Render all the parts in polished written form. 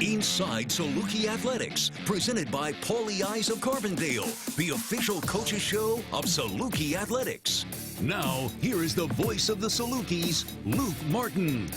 Inside Saluki Athletics, presented by Pagliai of Carbondale, the official coaches show of Saluki Athletics. Now, here is the voice of the Salukis, Luke Martin.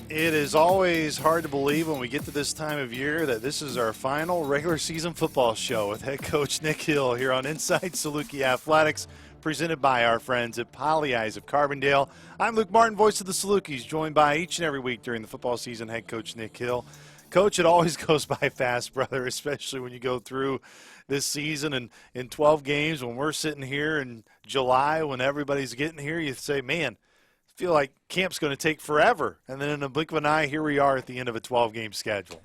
It is always hard to believe when we get to this time of year that this is our final regular season football show with head coach Nick Hill here on Inside Saluki Athletics, presented by our friends at Pagliai of Carbondale. I'm Luke Martin, voice of the Salukis, joined by each and every week during the football season head coach Nick Hill. Coach, it always goes by fast, brother, especially when you go through this season and in 12 games. When we're sitting here in July, when everybody's getting here, you say, man, I feel like camp's going to take forever. And then in a blink of an eye, here we are at the end of a 12-game schedule.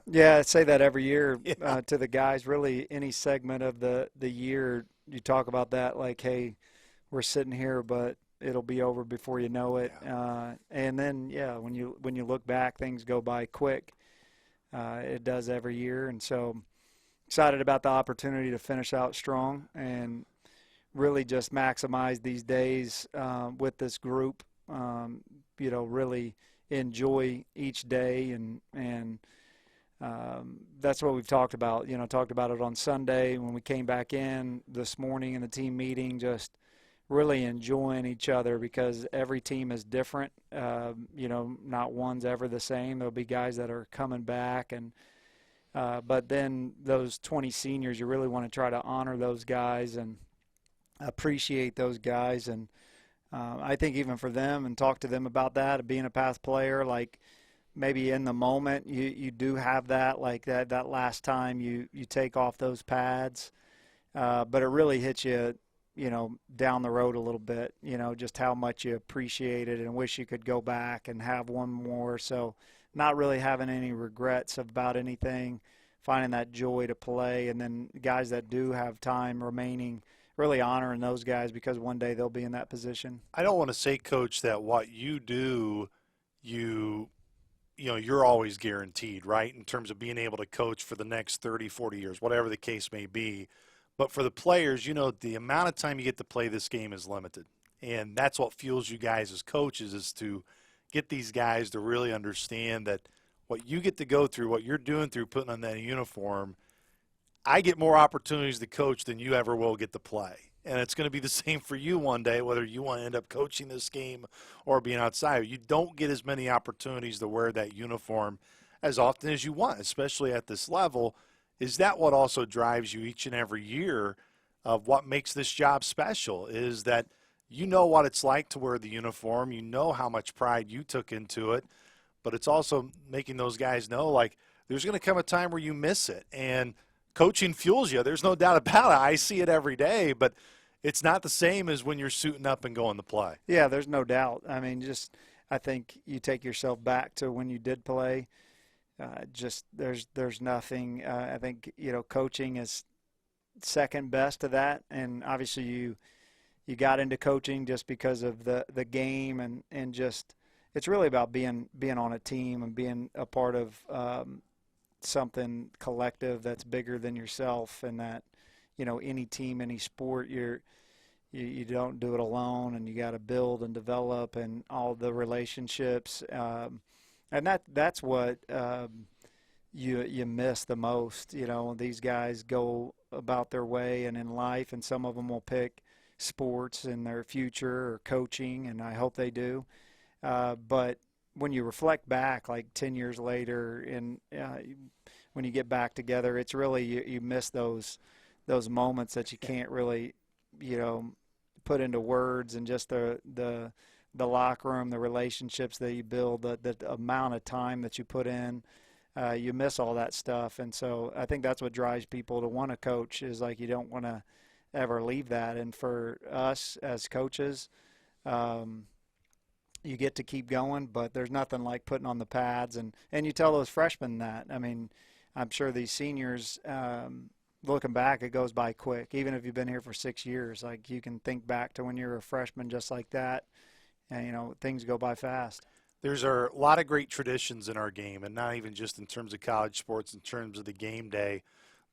Yeah, I say that every year to the guys. Really, any segment of the year, you talk about that like, hey, we're sitting here, but it'll be over before you know it. Yeah. And then, yeah, when you look back, things go by quick. It does every year, and so excited about the opportunity to finish out strong and really just maximize these days with this group. Really enjoy each day, and that's what we've talked about. Talked about it on Sunday when we came back in this morning in the team meeting, just really enjoying each other because every team is different. Not one's ever the same. There'll be guys that are coming back, but then those 20 seniors, you really want to try to honor those guys and appreciate those guys. And I think even for them, and talk to them about that, being a past player, like maybe in the moment you do have that, like that last time you take off those pads, but it really hits you down the road a little bit, just how much you appreciate it and wish you could go back and have one more. So not really having any regrets about anything, finding that joy to play. And then guys that do have time remaining, really honoring those guys because one day they'll be in that position. I don't want to say, Coach, that what you do, you're always guaranteed, right, in terms of being able to coach for the next 30, 40 years, whatever the case may be. But for the players, the amount of time you get to play this game is limited. And that's what fuels you guys as coaches, is to get these guys to really understand that what you get to go through, what you're doing through putting on that uniform, I get more opportunities to coach than you ever will get to play. And it's going to be the same for you one day, whether you want to end up coaching this game or being outside. You don't get as many opportunities to wear that uniform as often as you want, especially at this level. Is that what also drives you each and every year of what makes this job special, is that you know what it's like to wear the uniform, you know how much pride you took into it, but it's also making those guys know, like, there's going to come a time where you miss it. And coaching fuels you. There's no doubt about it. I see it every day, but it's not the same as when you're suiting up and going to play. Yeah, there's no doubt. I mean, I think you take yourself back to when you did play. There's nothing. I think coaching is second best to that, and obviously you got into coaching just because of the game and just it's really about being on a team and being a part of something collective that's bigger than yourself, and that any team, any sport, you don't do it alone, and you got to build and develop and all the relationships. And that's what you miss the most. These guys go about their way and in life, and some of them will pick sports in their future or coaching, and I hope they do. But when you reflect back, like 10 years later, and when you get back together, it's really you miss those moments that you can't really put into words, and just the locker room, the relationships that you build, the amount of time that you put in, you miss all that stuff. And so I think that's what drives people to want to coach, is like you don't want to ever leave that. And for us as coaches, you get to keep going, but there's nothing like putting on the pads. And you tell those freshmen that. I mean, I'm sure these seniors, looking back, it goes by quick. Even if you've been here for 6 years, like you can think back to when you were a freshman just like that. And, things go by fast. There's a lot of great traditions in our game, and not even just in terms of college sports, in terms of the game day.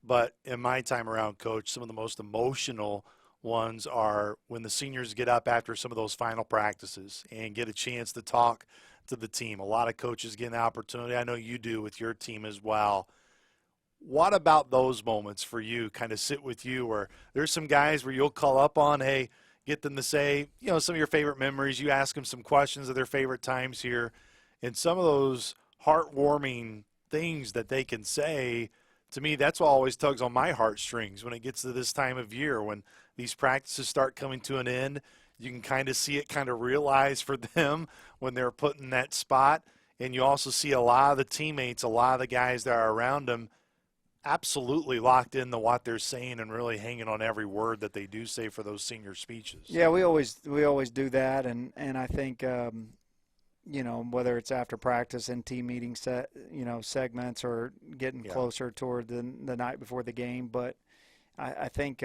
But in my time around, Coach, some of the most emotional ones are when the seniors get up after some of those final practices and get a chance to talk to the team. A lot of coaches get an opportunity. I know you do with your team as well. What about those moments for you kind of sit with you where there's some guys where you'll call up on, hey, get them to say, some of your favorite memories. You ask them some questions of their favorite times here. And some of those heartwarming things that they can say, to me, that's what always tugs on my heartstrings when it gets to this time of year, when these practices start coming to an end. You can kind of see it kind of realize for them when they're put in that spot. And you also see a lot of the teammates, a lot of the guys that are around them, absolutely locked into what they're saying and really hanging on every word that they do say for those senior speeches. Yeah, we always do that, and I think whether it's after practice and team meeting segments or getting closer toward the night before the game, but I think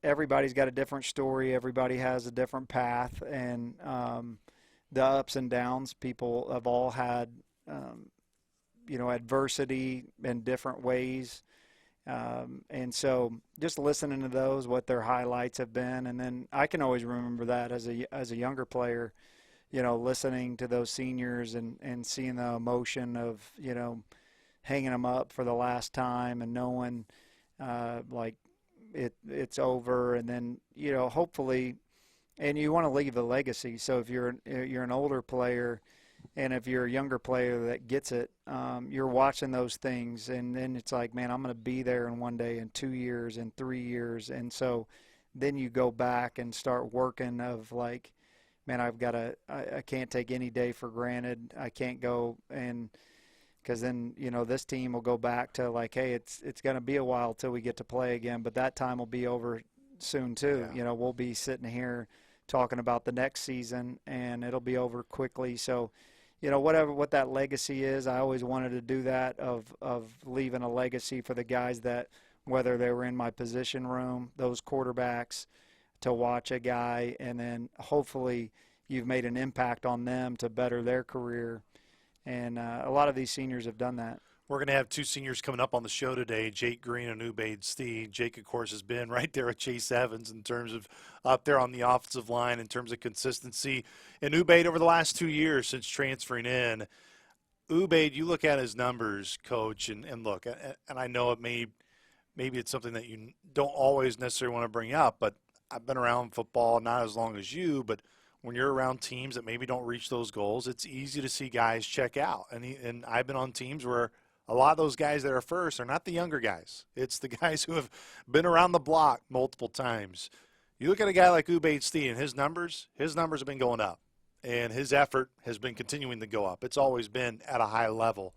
everybody's got a different story, everybody has a different path, and the ups and downs, people have all had adversity in different ways. And so just listening to those, what their highlights have been. And then I can always remember that as a younger player, listening to those seniors and seeing the emotion of, hanging them up for the last time and knowing it's over. And then, hopefully, and you want to leave a legacy. So if you're an older player, and if you're a younger player that gets it, you're watching those things, and then it's like, man, I'm going to be there in 1 day, in 2 years, in 3 years. And so then you go back and start working of like, man, I can't take any day for granted. I can't go because then, this team will go back to like, hey, it's going to be a while till we get to play again, but that time will be over soon too. Yeah. We'll be sitting here talking about the next season, and it'll be over quickly. So, what that legacy is, I always wanted to do that of leaving a legacy for the guys that, whether they were in my position room, those quarterbacks, to watch a guy, and then hopefully you've made an impact on them to better their career. And a lot of these seniors have done that. We're going to have two seniors coming up on the show today, Jake Green and Ubaid Steed. Jake, of course, has been right there with Chase Evans in terms of up there on the offensive line in terms of consistency. And Ubaid, over the last 2 years since transferring in, Ubaid, you look at his numbers, Coach, and look, and I know maybe it's something that you don't always necessarily want to bring up, but I've been around football not as long as you, but when you're around teams that maybe don't reach those goals, it's easy to see guys check out. And I've been on teams where a lot of those guys that are first are not the younger guys. It's the guys who have been around the block multiple times. You look at a guy like Ubaid Steed, and his numbers have been going up, and his effort has been continuing to go up. It's always been at a high level.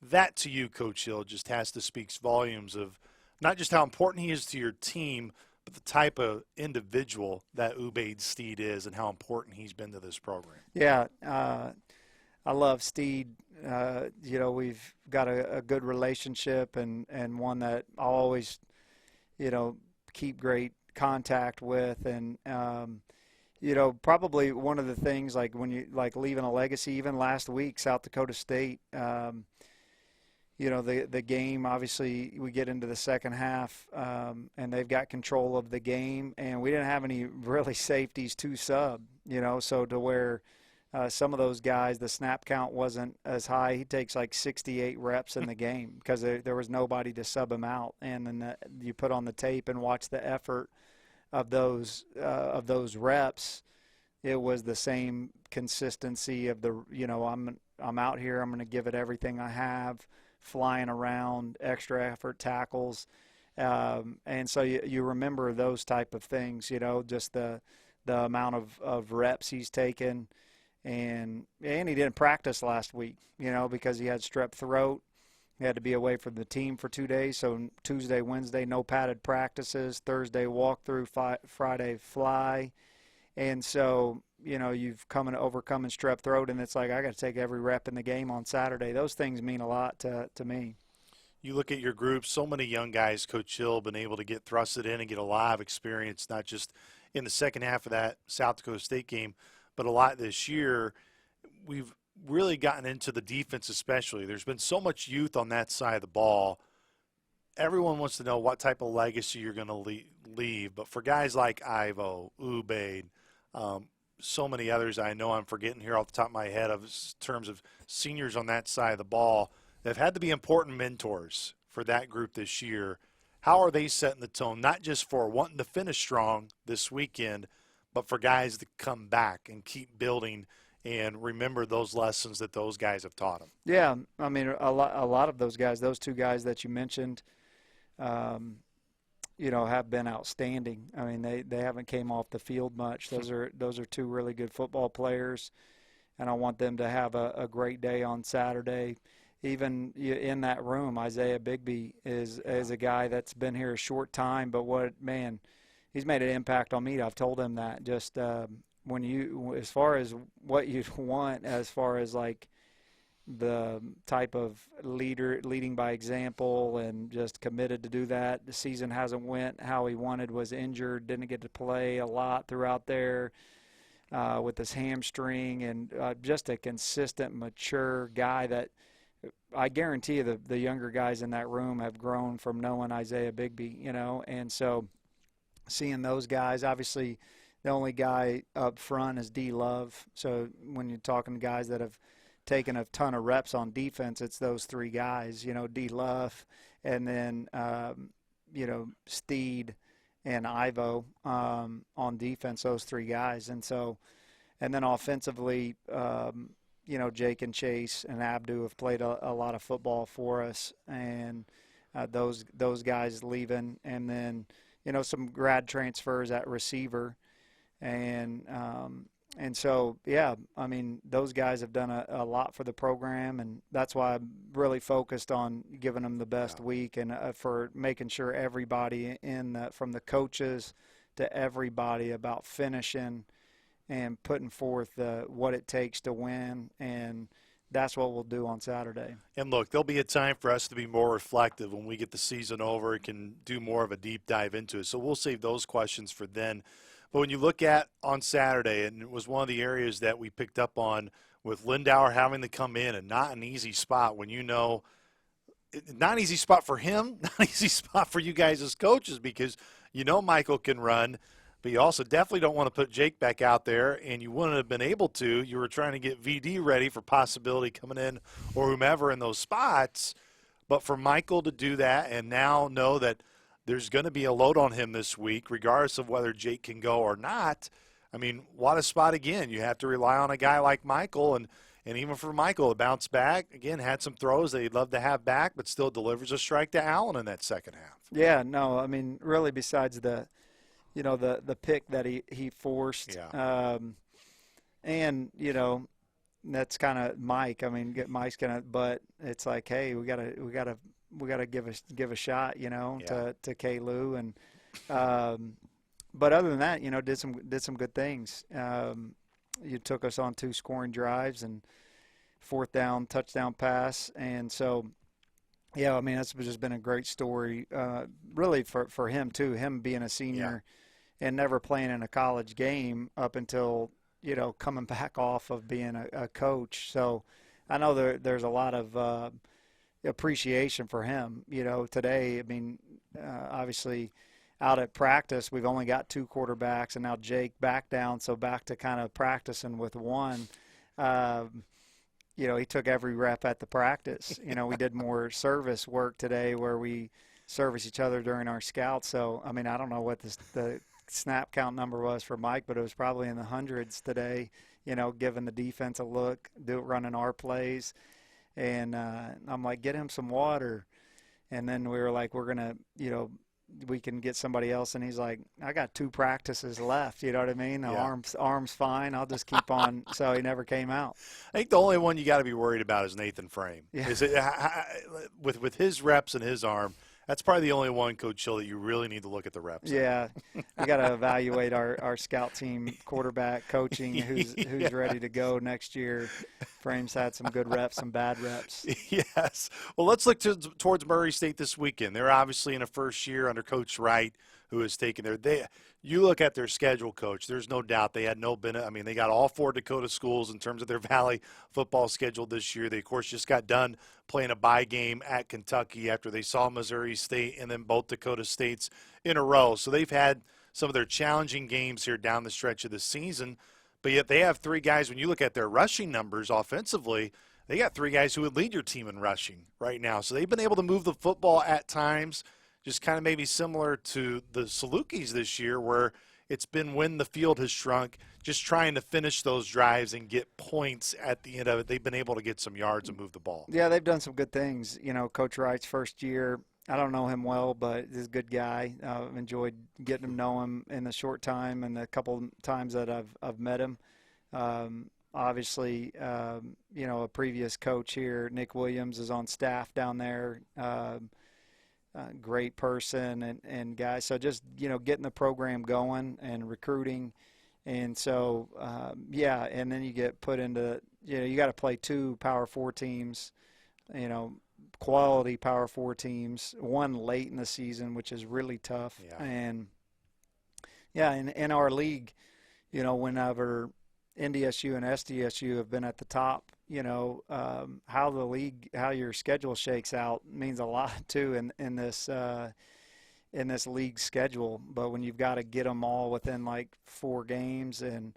That, to you, Coach Hill, just has to speak volumes of not just how important he is to your team, but the type of individual that Ubaid Steed is and how important he's been to this program. Yeah, I love Steed. We've got a good relationship and one that I'll always, keep great contact with. And, probably one of the things, like when you like leaving a legacy, even last week, South Dakota State, the game, obviously we get into the second half and they've got control of the game, and we didn't have any really safeties to sub, so to where some of those guys, the snap count wasn't as high. He takes like 68 reps in the game because there was nobody to sub him out. And then you put on the tape and watch the effort of those reps. It was the same consistency of the, I'm out here, I'm going to give it everything I have, flying around, extra effort tackles. And so you remember those type of things, just the amount of reps he's taken. And he didn't practice last week, because he had strep throat. He had to be away from the team for 2 days. So Tuesday, Wednesday, no padded practices. Thursday, walkthrough. Friday, fly. And so, you've overcome strep throat, and it's like I got to take every rep in the game on Saturday. Those things mean a lot to me. You look at your group, so many young guys, Coach Hill, been able to get thrusted in and get a lot of experience, not just in the second half of that South Dakota State game, but a lot this year. We've really gotten into the defense especially. There's been so much youth on that side of the ball. Everyone wants to know what type of legacy you're going to leave. But for guys like Ivo, Ubaid, so many others I know I'm forgetting here off the top of my head of terms of seniors on that side of the ball that have had to be important mentors for that group this year. How are they setting the tone, not just for wanting to finish strong this weekend, but for guys to come back and keep building and remember those lessons that those guys have taught them? Yeah, I mean, a lot of those guys, those two guys that you mentioned, have been outstanding. I mean, they haven't came off the field much. Those are two really good football players, and I want them to have a great day on Saturday. Even in that room, Isaiah Bigby is a guy that's been here a short time, but he's made an impact on me. I've told him that just when as far as what you want, as far as like the type of leading by example and just committed to do that. The season hasn't went how he wanted, was injured, didn't get to play a lot throughout there with his hamstring, and just a consistent, mature guy that I guarantee you the younger guys in that room have grown from knowing Isaiah Bigby, and so seeing those guys, obviously the only guy up front is D Love. So when you're talking to guys that have taken a ton of reps on defense, it's those three guys, D Love, and then, Steed and Ivo on defense, those three guys. And then offensively, Jake and Chase and Abdu have played a lot of football for us, and those guys leaving, and then, some grad transfers at receiver. And so, yeah, I mean, those guys have done a lot for the program, and that's why I'm really focused on giving them the best week and for making sure everybody from the coaches to everybody about finishing and putting forth what it takes to win, and that's what we'll do on Saturday. And look, there'll be a time for us to be more reflective when we get the season over and can do more of a deep dive into it. So we'll save those questions for then. But when you look at on Saturday, and it was one of the areas that we picked up on with Lindauer having to come in and not an easy spot when not an easy spot for him, not an easy spot for you guys as coaches because Michael can run, but you also definitely don't want to put Jake back out there, and you wouldn't have been able to. You were trying to get VD ready for possibility coming in or whomever in those spots. But for Michael to do that and now know that there's going to be a load on him this week, regardless of whether Jake can go or not. I mean, what a spot again. You have to rely on a guy like Michael, and even for Michael to bounce back, again, had some throws that he'd love to have back, but still delivers a strike to Allen in that second half. Yeah, no, I mean, really besides the pick that he forced, and, that's kind of Mike. I mean, Mike's but it's like, hey, we gotta give a shot, to K-Lou, and but other than that, did some good things. You took us on 2 scoring drives and 4th down touchdown pass, and so yeah, I mean that's just been a great story, really for him too. Him being a senior and never playing in a college game up until coming back off of being a coach. So I know there's a lot of appreciation for him. Today, I mean, obviously out at practice, we've only got 2 quarterbacks, and now Jake back down, so back to kind of practicing with one. He took every rep at the practice. We did more service work today where we service each other during our scouts. So, I mean, I don't know what the snap count number was for Mike, but it was probably in the hundreds today, giving the defense a look, running our plays. And I'm like, get him some water. And then we were like, we're going to, we can get somebody else. And he's like, I got 2 practices left. You know what I mean? The arm's fine. I'll just keep on. So he never came out. I think the only one you got to be worried about is Nathan Frame. Yeah. Is it with his reps and his arm? That's probably the only one, Coach Hill, that you really need to look at the reps. Yeah, we got to evaluate our scout team quarterback coaching, who's ready to go next year. Frame's had some good reps, some bad reps. Yes. Well, let's look towards Murray State this weekend. They're obviously in a first year under Coach Wright, who has taken you look at their schedule, Coach, there's no doubt they had they got all 4 Dakota schools in terms of their Valley football schedule this year. They, of course, just got done playing a bye game at Kentucky after they saw Missouri State and then both Dakota States in a row. So they've had some of their challenging games here down the stretch of the season. But yet they have three guys. When you look at their rushing numbers offensively, they got three guys who would lead your team in rushing right now. So they've been able to move the football at times, just kind of maybe similar to the Salukis this year, where it's been when the field has shrunk, just trying to finish those drives and get points at the end of it. They've been able to get some yards and move the ball. Yeah, they've done some good things. You know, Coach Wright's first year, I don't know him well, but he's a good guy. I've enjoyed getting to know him in the short time and the couple times that I've met him. Obviously, you know, a previous coach here, Nick Williams, is on staff down there. Great person and guy. So just, you know, getting the program going and recruiting. And so, yeah, and then you get put into, you know, you got to play two Power 4 teams, you know, quality Power 4 teams, one late in the season, which is really tough. Yeah. And, yeah, in our league, you know, whenever NDSU and SDSU have been at the top, you know, how the league, how your schedule shakes out means a lot too in this league schedule. But when you've got to get them all within like 4 games and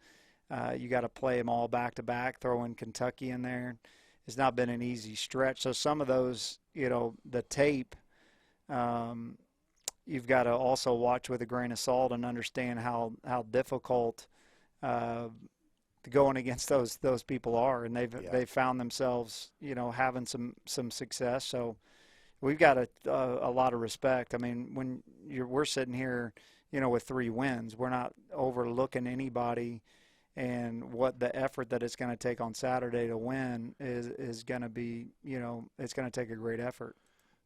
you got to play them all back to back, throw in Kentucky in there, it's not been an easy stretch. So some of those, you know, the tape, you've got to also watch with a grain of salt and understand how difficult going against those people are, and they've found themselves, you know, having some success. So we've got a lot of respect. I mean, when we're sitting here, you know, with 3 wins, we're not overlooking anybody, and what the effort that it's going to take on Saturday to win is going to be, you know, it's going to take a great effort.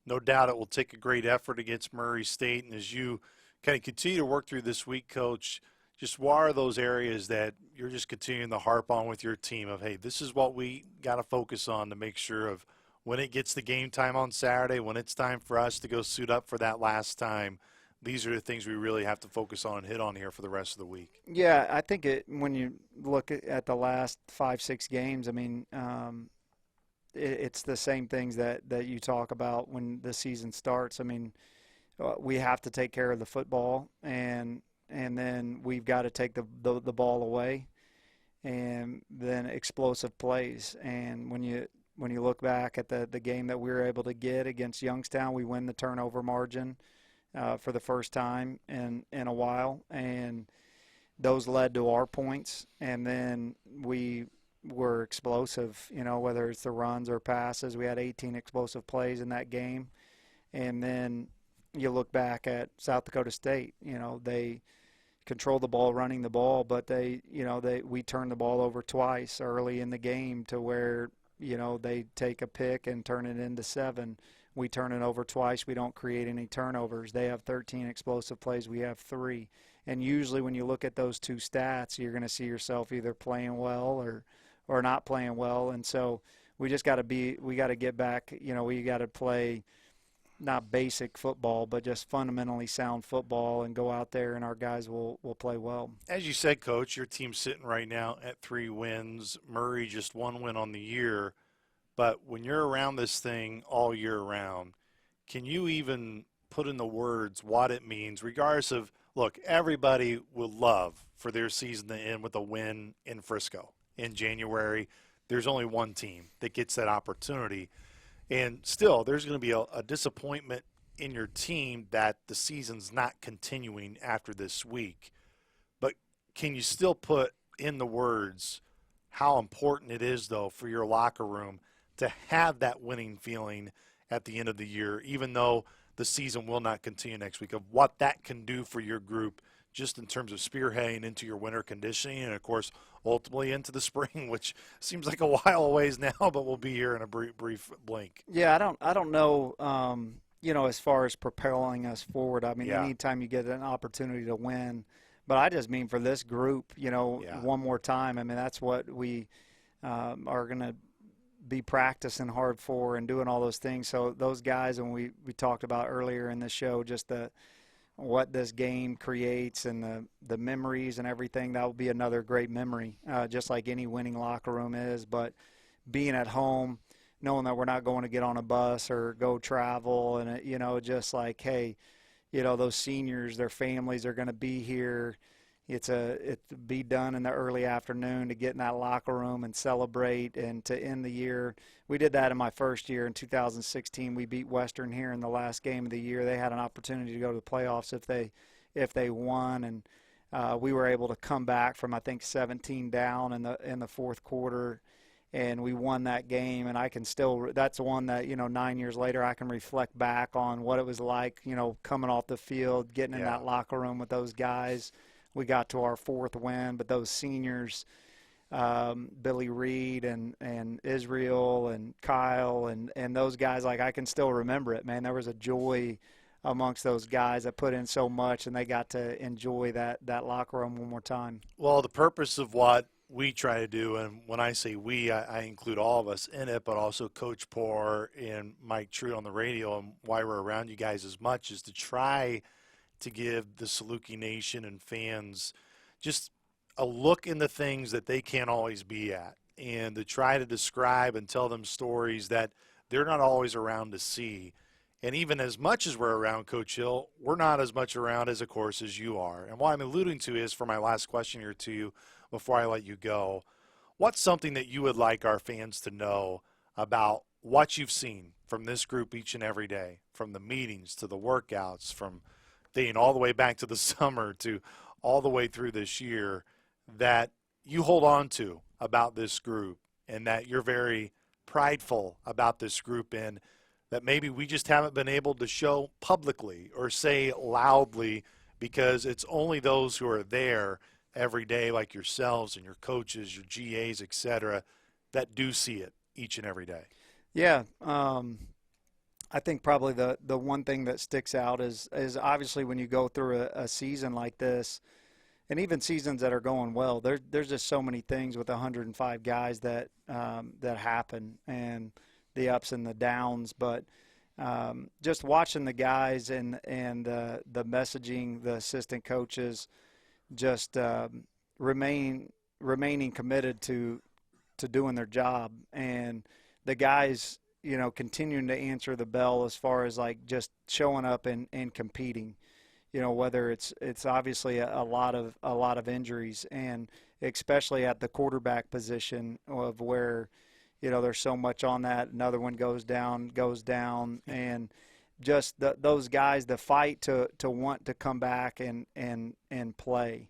No doubt it will take a great effort against Murray State. And as you kind of continue to work through this week, Coach, just what are those areas that you're just continuing to harp on with your team of, hey, this is what we got to focus on to make sure of when it gets to game time on Saturday, when it's time for us to go suit up for that last time, these are the things we really have to focus on and hit on here for the rest of the week. Yeah, I think when you look at the last 5-6 games, I mean, it's the same things that you talk about when the season starts. I mean, we have to take care of the football, and then we've got to take the ball away, and then explosive plays. And when you look back at the game that we were able to get against Youngstown, we win the turnover margin for the first time in a while, and those led to our points. And then we were explosive, you know, whether it's the runs or passes. We had 18 explosive plays in that game. And then you look back at South Dakota State, you know, they controlled the ball running the ball, but we turned the ball over twice early in the game to where, you know, they take a pick and turn it into 7. We turn it over twice. We don't create any turnovers. They have 13 explosive plays. We have 3. And usually when you look at those 2 stats, you're going to see yourself either playing well or not playing well. And so we just got to get back, you know, we got to play not basic football, but just fundamentally sound football and go out there and our guys will play well. As you said, Coach, your team's sitting right now at 3 wins. Murray just 1 win on the year. But when you're around this thing all year round, can you even put in the words what it means, regardless of, look, everybody would love for their season to end with a win in Frisco in January. There's only one team that gets that opportunity. And still, there's going to be a disappointment in your team that the season's not continuing after this week. But can you still put in the words how important it is, though, for your locker room to have that winning feeling at the end of the year, even though the season will not continue next week, of what that can do for your group just in terms of spearheading into your winter conditioning and, of course, ultimately into the spring, which seems like a while away now, but we'll be here in a brief blink. Yeah, I don't know, you know, as far as propelling us forward. I mean, anytime you get an opportunity to win. But I just mean for this group, you know, one more time. I mean, that's what we are going to be practicing hard for and doing all those things. So those guys, and we talked about earlier in the show, just what this game creates and the memories and everything, that will be another great memory, just like any winning locker room is. But being at home, knowing that we're not going to get on a bus or go travel, and, you know, just like, hey, you know, those seniors, their families are going to be here, It be done in the early afternoon to get in that locker room and celebrate and to end the year. We did that in my first year in 2016. We beat Western here in the last game of the year. They had an opportunity to go to the playoffs if they won, and we were able to come back from I think 17 down in the fourth quarter, and we won that game. And I can still, that's one that 9 years later I can reflect back on what it was like, coming off the field, getting in that locker room with those guys. We got to our fourth win, but those seniors, Billy Reed and Israel and Kyle and those guys, like I can still remember it, man. There was a joy amongst those guys that put in so much, and they got to enjoy that locker room one more time. Well, the purpose of what we try to do, and when I say we, I include all of us in it, but also Coach Poor and Mike True on the radio, and why we're around you guys as much, is to try to give the Saluki Nation and fans just a look into things that they can't always be at, and to try to describe and tell them stories that they're not always around to see. And even as much as we're around, Coach Hill, we're not as much around as, of course, as you are. And what I'm alluding to is, for my last question here to you before I let you go, what's something that you would like our fans to know about what you've seen from this group each and every day, from the meetings to the workouts, from dating all the way back to the summer to all the way through this year, that you hold on to about this group and that you're very prideful about this group in, that maybe we just haven't been able to show publicly or say loudly, because it's only those who are there every day, like yourselves and your coaches, your GAs, et cetera, that do see it each and every day? Yeah. I think probably the one thing that sticks out is obviously when you go through a season like this, and even seasons that are going well, there's just so many things with 105 guys that happen, and the ups and the downs. But just watching the guys and the messaging, the assistant coaches, just remaining committed to doing their job, and the guys, continuing to answer the bell as far as like just showing up and competing. Whether it's obviously a lot of injuries, and especially at the quarterback position, of where there's so much on that. Another one goes down, and just those guys, the fight to want to come back and play.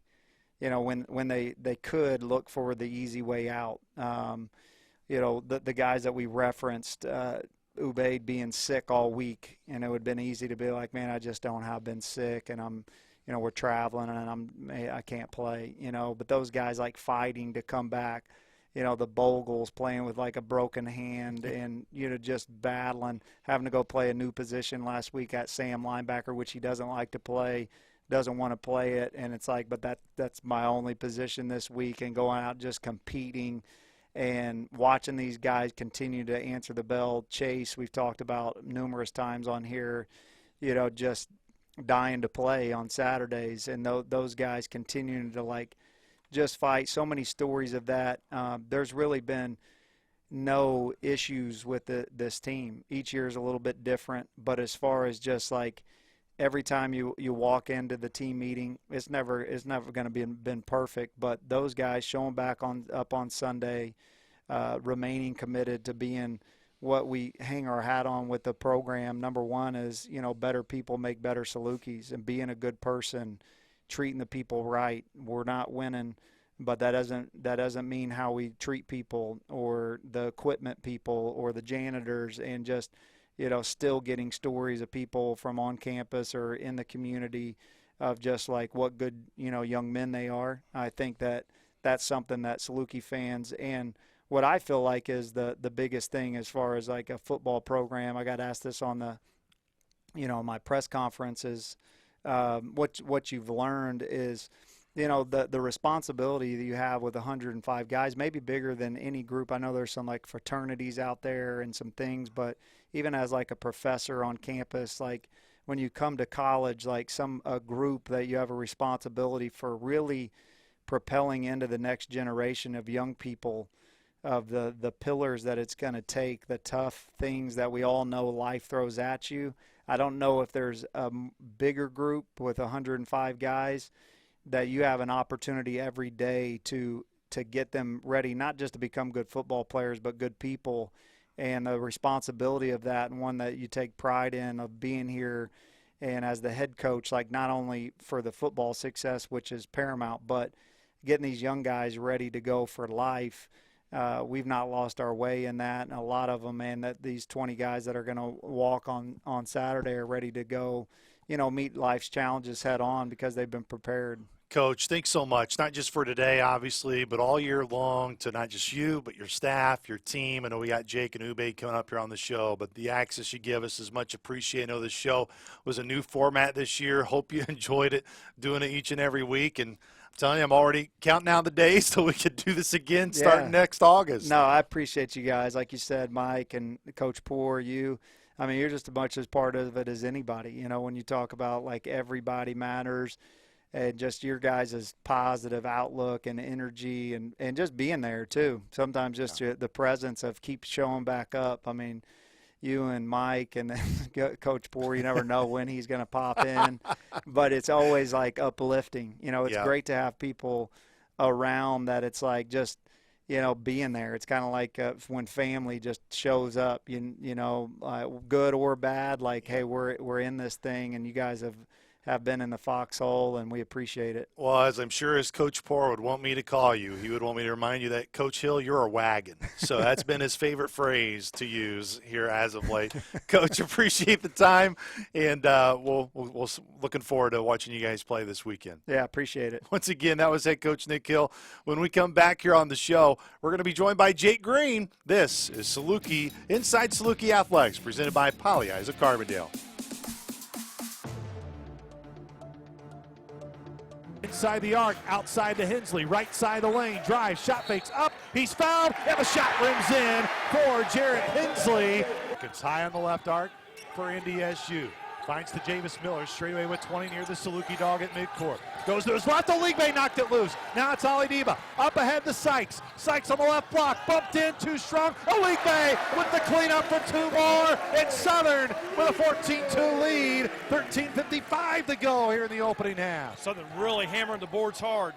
When they could look for the easy way out. The guys that we referenced, Ubaid being sick all week, and it would have been easy to be like, man, I just don't have been sick, and I'm, we're traveling, and I can't play, But those guys like fighting to come back. The Bogles playing with like a broken hand, and just battling, having to go play a new position last week at Sam linebacker, which he doesn't like to play, doesn't want to play it, and it's like, but that's my only position this week, and going out just competing. And watching these guys continue to answer the bell. Chase, we've talked about numerous times on here, just dying to play on Saturdays. And those guys continuing to, like, just fight. So many stories of that. There's really been no issues with this team. Each year is a little bit different. But as far as just, like, every time you walk into the team meeting, it's never going to been perfect. But those guys showing back up on Sunday, remaining committed to being what we hang our hat on with the program. Number one is, better people make better Salukis, and being a good person, treating the people right. We're not winning, but that doesn't mean how we treat people, or the equipment people, or the janitors, and just still getting stories of people from on campus or in the community of just like what good, young men they are. I think that's something that Saluki fans, and what I feel like is the biggest thing as far as like a football program. I got asked this on the, my press conferences. What you've learned is, the responsibility that you have with 105 guys may be bigger than any group. I know there's some like fraternities out there and some things, but even as like a professor on campus, like when you come to college, like a group that you have a responsibility for really propelling into the next generation of young people, of the pillars that it's going to take, the tough things that we all know life throws at you. I don't know if there's a bigger group with 105 guys that you have an opportunity every day to get them ready, not just to become good football players, but good people, and the responsibility of that, and one that you take pride in, of being here and as the head coach, like not only for the football success, which is paramount, but getting these young guys ready to go for life. We've not lost our way in that, and a lot of them, man, that these 20 guys that are going to walk on Saturday are ready to go, meet life's challenges head on because they've been prepared. Coach, thanks so much, not just for today, obviously, but all year long, to not just you, but your staff, your team. I know we got Jake and Ube coming up here on the show, but the access you give us is much appreciated. I know this show was a new format this year. Hope you enjoyed it, doing it each and every week. And I'm telling you, I'm already counting down the days till we could do this again starting next August. No, I appreciate you guys. Like you said, Mike and Coach Poor, you. I mean, you're just as much as part of it as anybody. When you talk about, like, everybody matters, and just your guys' positive outlook and energy, and just being there too. Sometimes just the presence of keep showing back up. I mean, you and Mike and then Coach Poor, you never know when he's going to pop in, but it's always like uplifting. It's great to have people around that. It's like just, being there. It's kind of like when family just shows up, good or bad, like, hey, we're in this thing, and you guys have been in the foxhole, and we appreciate it. Well, as I'm sure as Coach Poor would want me to call you, he would want me to remind you that, Coach Hill, you're a wagon. So that's been his favorite phrase to use here as of late. Coach, appreciate the time, and we'll looking forward to watching you guys play this weekend. Yeah, appreciate it. Once again, that was head coach Nick Hill. When we come back here on the show, we're going to be joined by Jake Green. This is Saluki, Inside Saluki Athletics, presented by Pagliai of Carbondale. Inside the arc, outside to Hensley, right side of the lane, drive, shot fakes up, he's fouled, and the shot rims in for Jarrett Hensley. It's high on the left arc for NDSU. Finds to Javis Miller, straightaway with 20 near the Saluki dog at midcourt. Goes to his left, Oligbe knocked it loose. Now it's Ali Diba, up ahead to Sykes. Sykes on the left block, bumped in, too strong. Oligbe with the cleanup for two more. And Southern with a 14-2 lead. 13:55 to go here in the opening half. Southern really hammering the boards hard.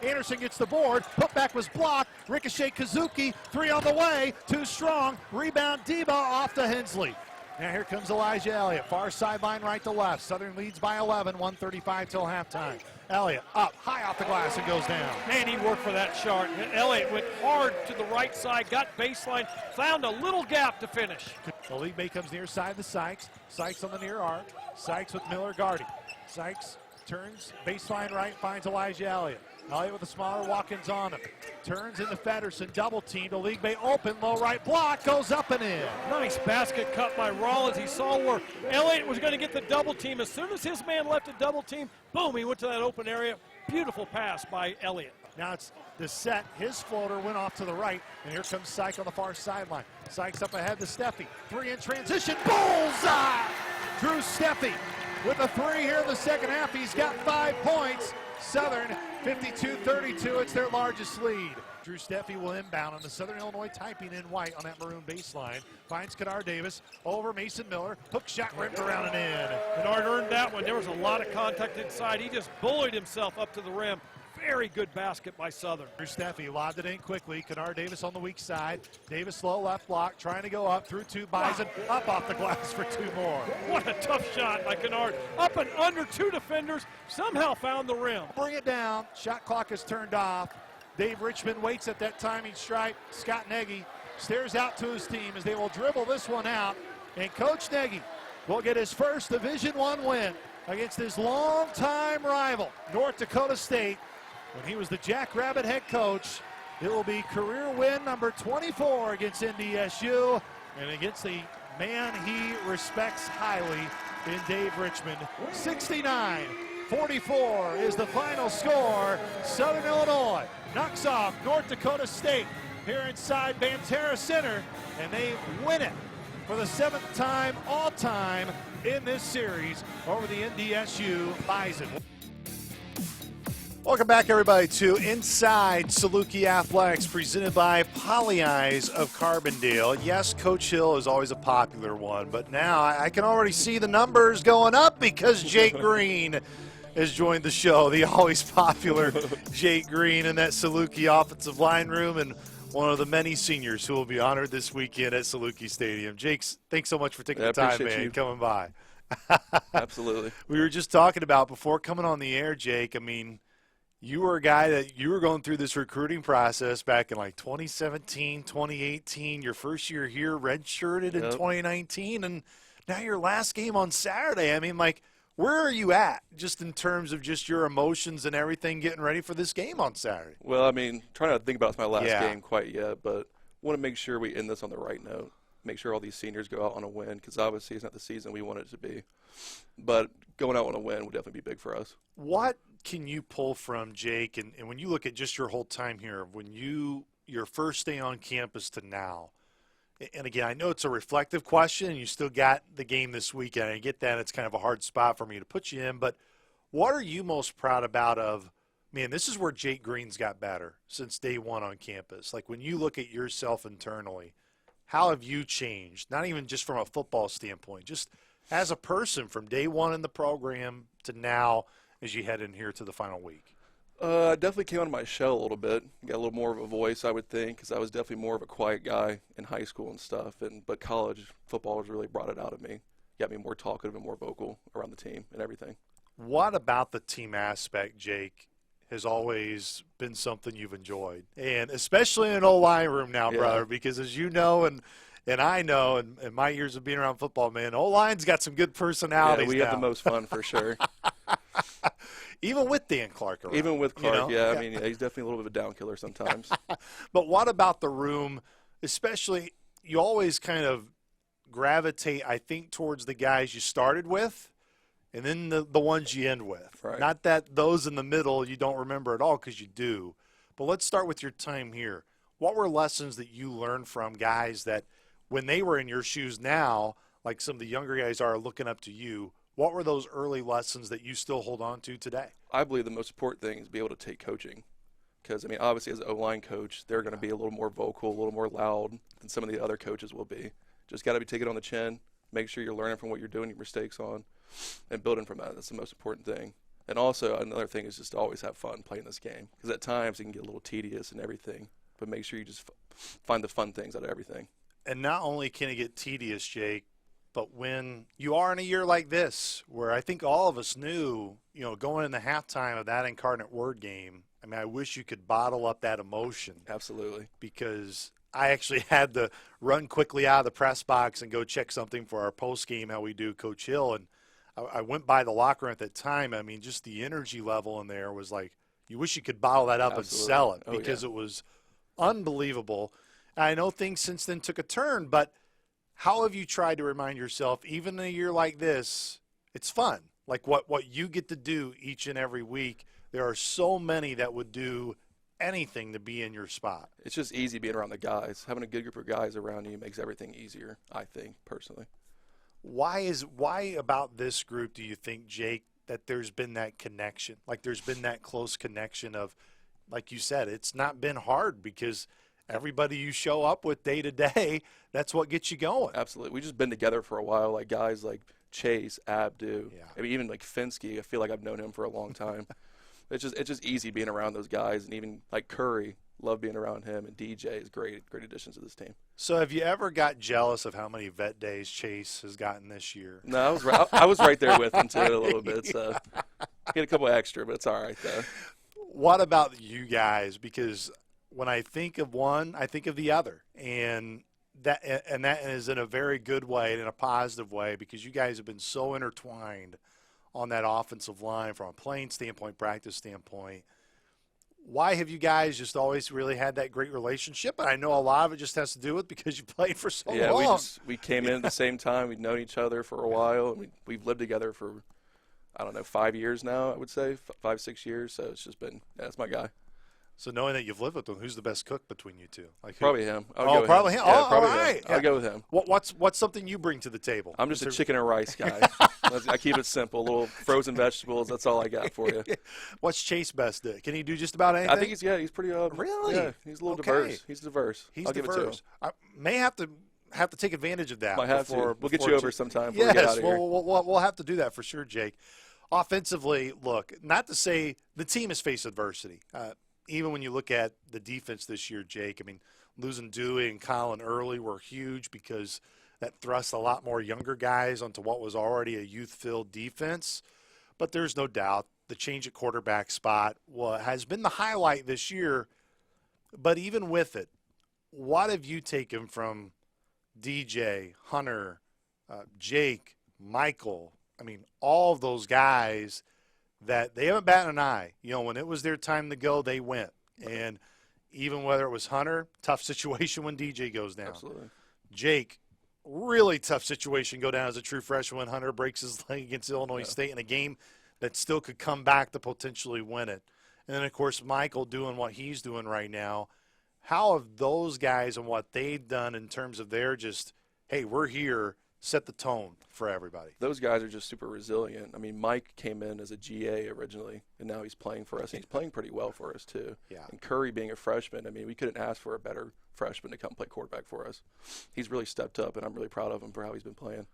Anderson gets the board, putback was blocked. Ricochet Kazuki, three on the way, too strong. Rebound Diba off to Hensley. Now here comes Elijah Elliott, far sideline right to left. Southern leads by 11, 1:35 till halftime. Elliott up, high off the glass and goes down. Man, he worked for that shot. Elliott went hard to the right side, got baseline, found a little gap to finish. The lead bay comes near side to Sykes. Sykes on the near arc. Sykes with Miller guarding. Sykes turns, baseline right, finds Elijah Elliott. Elliott with the smaller walk-ins on him. Turns into Federson, double team. The league bay open, low right block, goes up and in. Nice basket cut by Rollins. He saw where Elliott was going to get the double team. As soon as his man left a double team, boom, he went to that open area. Beautiful pass by Elliott. Now it's the set. His floater went off to the right, and here comes Sykes on the far sideline. Sykes up ahead to Steffi. Three in transition, bullseye! Drew Steffi with a three here in the second half. He's got 5 points. Southern 52-32, it's their largest lead. Drew Steffi will inbound on the Southern Illinois typing in white on that maroon baseline. Finds Kennard Davis over Mason Miller. Hook shot ripped around and in. Kennard earned that one. There was a lot of contact inside. He just bullied himself up to the rim. Very good basket by Southern. Drew Steffi lobbed it in quickly. Kennard Davis on the weak side. Davis low left block, trying to go up through two Bison. Up off the glass for two more. What a tough shot by Kennard. Up and under two defenders. Somehow found the rim. Bring it down. Shot clock is turned off. Dave Richmond waits at that timing stripe. Scott Nagy stares out to his team as they will dribble this one out. And Coach Nagy will get his first Division I win against his longtime rival, North Dakota State. When he was the Jackrabbit head coach, it will be career win number 24 against NDSU and against the man he respects highly in Dave Richmond. 69-44 is the final score. Southern Illinois knocks off North Dakota State here inside Banterra Center, and they win it for the 7th time all-time in this series over the NDSU Bison. Welcome back, everybody, to Inside Saluki Athletics, presented by Pagliai of Carbondale. Yes, Coach Hill is always a popular one, but now I can already see the numbers going up because Jake Green has joined the show. The always popular Jake Green in that Saluki offensive line room, and one of the many seniors who will be honored this weekend at Saluki Stadium. Jake, thanks so much for taking the time, man, coming by. Absolutely. We were just talking about before coming on the air, Jake. I mean, you were a guy that you were going through this recruiting process back in like 2017, 2018, your first year here, redshirted in 2019, and now your last game on Saturday. I mean, like, where are you at just in terms of just your emotions and everything getting ready for this game on Saturday? Well, I mean, trying not to think about my last game quite yet, but want to make sure we end this on the right note. Make sure all these seniors go out on a win, because obviously it's not the season we want it to be. But going out on a win would definitely be big for us. What can you pull from, Jake, and when you look at just your whole time here, when your first day on campus to now, and again, I know it's a reflective question, and you still got the game this weekend. I get that. It's kind of a hard spot for me to put you in, but what are you most proud about of, man, this is where Jake Green's got better since day one on campus. Like, when you look at yourself internally, how have you changed? Not even just from a football standpoint, just as a person from day one in the program to now as you head in here to the final week. I definitely came out of my shell a little bit. Got a little more of a voice, I would think, because I was definitely more of a quiet guy in high school and stuff. But college football has really brought it out of me. Got me more talkative and more vocal around the team and everything. What about the team aspect, Jake, has always been something you've enjoyed? And especially in an O-line room now, brother, because as you know and I know, in my years of being around football, man, O-line's got some good personalities. Yeah, we have the most fun for sure. Even with Dan Clark around. Even with Clark, you know? I mean, he's definitely a little bit of a down killer sometimes. But what about the room, especially, you always kind of gravitate, I think, towards the guys you started with and then the ones you end with. Right. Not that those in the middle you don't remember at all, because you do. But let's start with your time here. What were lessons that you learned from guys that when they were in your shoes now, like some of the younger guys are looking up to you, what were those early lessons that you still hold on to today? I believe the most important thing is be able to take coaching. Because, I mean, obviously as an O-line coach, they're going to be a little more vocal, a little more loud than some of the other coaches will be. Just got to be taking it on the chin, make sure you're learning from what you're doing your mistakes on, and building from that. That's the most important thing. And also another thing is just to always have fun playing this game. Because at times it can get a little tedious and everything. But make sure you just find the fun things out of everything. And not only can it get tedious, Jake, but when you are in a year like this, where I think all of us knew, you know, going in the halftime of that Incarnate Word game, I mean, I wish you could bottle up that emotion. Absolutely. Because I actually had to run quickly out of the press box and go check something for our post game, how we do, Coach Hill. And I went by the locker room at that time. I mean, just the energy level in there was like, you wish you could bottle that up and sell it, because it was unbelievable. And I know things since then took a turn, but how have you tried to remind yourself, even in a year like this, it's fun? Like what you get to do each and every week. There are so many that would do anything to be in your spot. It's just easy being around the guys. Having a good group of guys around you makes everything easier, I think, personally. Why about this group do you think, Jake, that there's been that connection? Like there's been that close connection of, like you said, it's not been hard because everybody you show up with day to day, that's what gets you going. Absolutely. We've just been together for a while, like guys like Chase, Abdu, I mean, even like Finsky. I feel like I've known him for a long time. It's just easy being around those guys, and even like Curry, love being around him, and DJ is great additions to this team. So have you ever got jealous of how many vet days Chase has gotten this year? No, I was right there with him too a little bit. So he had a couple extra, but it's all right though. What about you guys? Because when I think of one, I think of the other, and that is in a very good way and in a positive way, because you guys have been so intertwined on that offensive line from a playing standpoint, practice standpoint. Why have you guys just always really had that great relationship? And I know a lot of it just has to do with because you played for so long. Yeah, we came in at the same time. We'd known each other for a while. We've lived together for, I don't know, 5 years now, I would say, 5, 6 years. So it's just been, that's my guy. So knowing that you've lived with him, who's the best cook between you two? Like probably him. Probably him. Yeah, probably all right. I'll go with him. What's something you bring to the table? I'm just a chicken and rice guy. I keep it simple. Little frozen vegetables. That's all I got for you. What's Chase best at? Can he do just about anything? I think he's pretty. Really? Yeah, he's a little diverse. He's diverse. I'll give it to him. I may have to take advantage of that. Might have to. We'll get you over sometime. Yes, we get out of here. We'll have to do that for sure, Jake. Offensively, look, not to say the team has faced adversity. Even when you look at the defense this year, Jake, I mean, losing Dewey and Colin early were huge because that thrust a lot more younger guys onto what was already a youth-filled defense. But there's no doubt the change at quarterback spot has been the highlight this year. But even with it, what have you taken from DJ, Hunter, Jake, Michael? I mean, all of those guys that they haven't batted an eye. You know, when it was their time to go, they went. And even whether it was Hunter, tough situation when DJ goes down. Absolutely. Jake, really tough situation go down as a true freshman when Hunter breaks his leg against Illinois State in a game that still could come back to potentially win it. And then, of course, Michael doing what he's doing right now. How have those guys and what they've done in terms of their just, hey, we're here, set the tone for everybody? Those guys are just super resilient. I mean, Mike came in as a GA originally, and now he's playing for us. And he's playing pretty well for us, too. Yeah. And Curry being a freshman, I mean, we couldn't ask for a better freshman to come play quarterback for us. He's really stepped up, and I'm really proud of him for how he's been playing.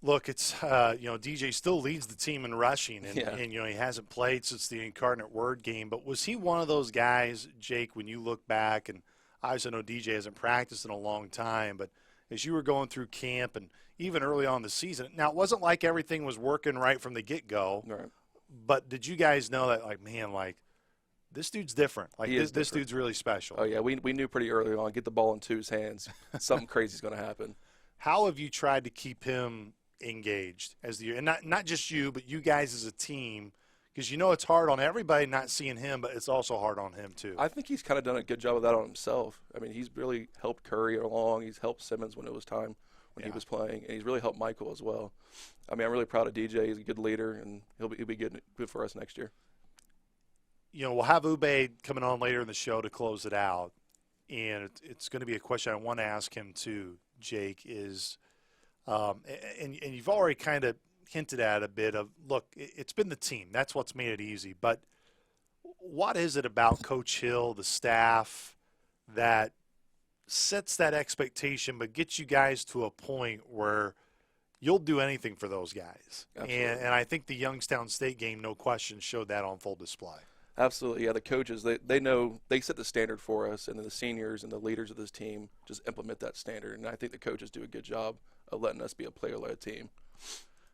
Look, it's, DJ still leads the team in rushing, and, he hasn't played since the Incarnate Word game. But was he one of those guys, Jake, when you look back, and obviously I know DJ hasn't practiced in a long time, but as you were going through camp and even early on in the season, now it wasn't like everything was working right from the get-go, right. But did you guys know that, this dude's different? This dude's really special. Oh, yeah, we knew pretty early on, get the ball in Tu's hands, something crazy is going to happen. How have you tried to keep him engaged as the year, and not just you, but you guys as a team, because it's hard on everybody not seeing him, but it's also hard on him too? I think he's kind of done a good job of that on himself. I mean, he's really helped Curry along. He's helped Simmons when it was time when he was playing, and he's really helped Michael as well. I mean, I'm really proud of DJ. He's a good leader, and he'll be good for us next year. We'll have Ube coming on later in the show to close it out, and it's going to be a question I want to ask him too, Jake, is and you've already kind of hinted at a bit of, look, it's been the team. That's what's made it easy. But what is it about Coach Hill, the staff, that sets that expectation but gets you guys to a point where you'll do anything for those guys? And I think the Youngstown State game, no question, showed that on full display. Absolutely, yeah. The coaches, they know they set the standard for us, and then the seniors and the leaders of this team just implement that standard. And I think the coaches do a good job of letting us be a player-led team.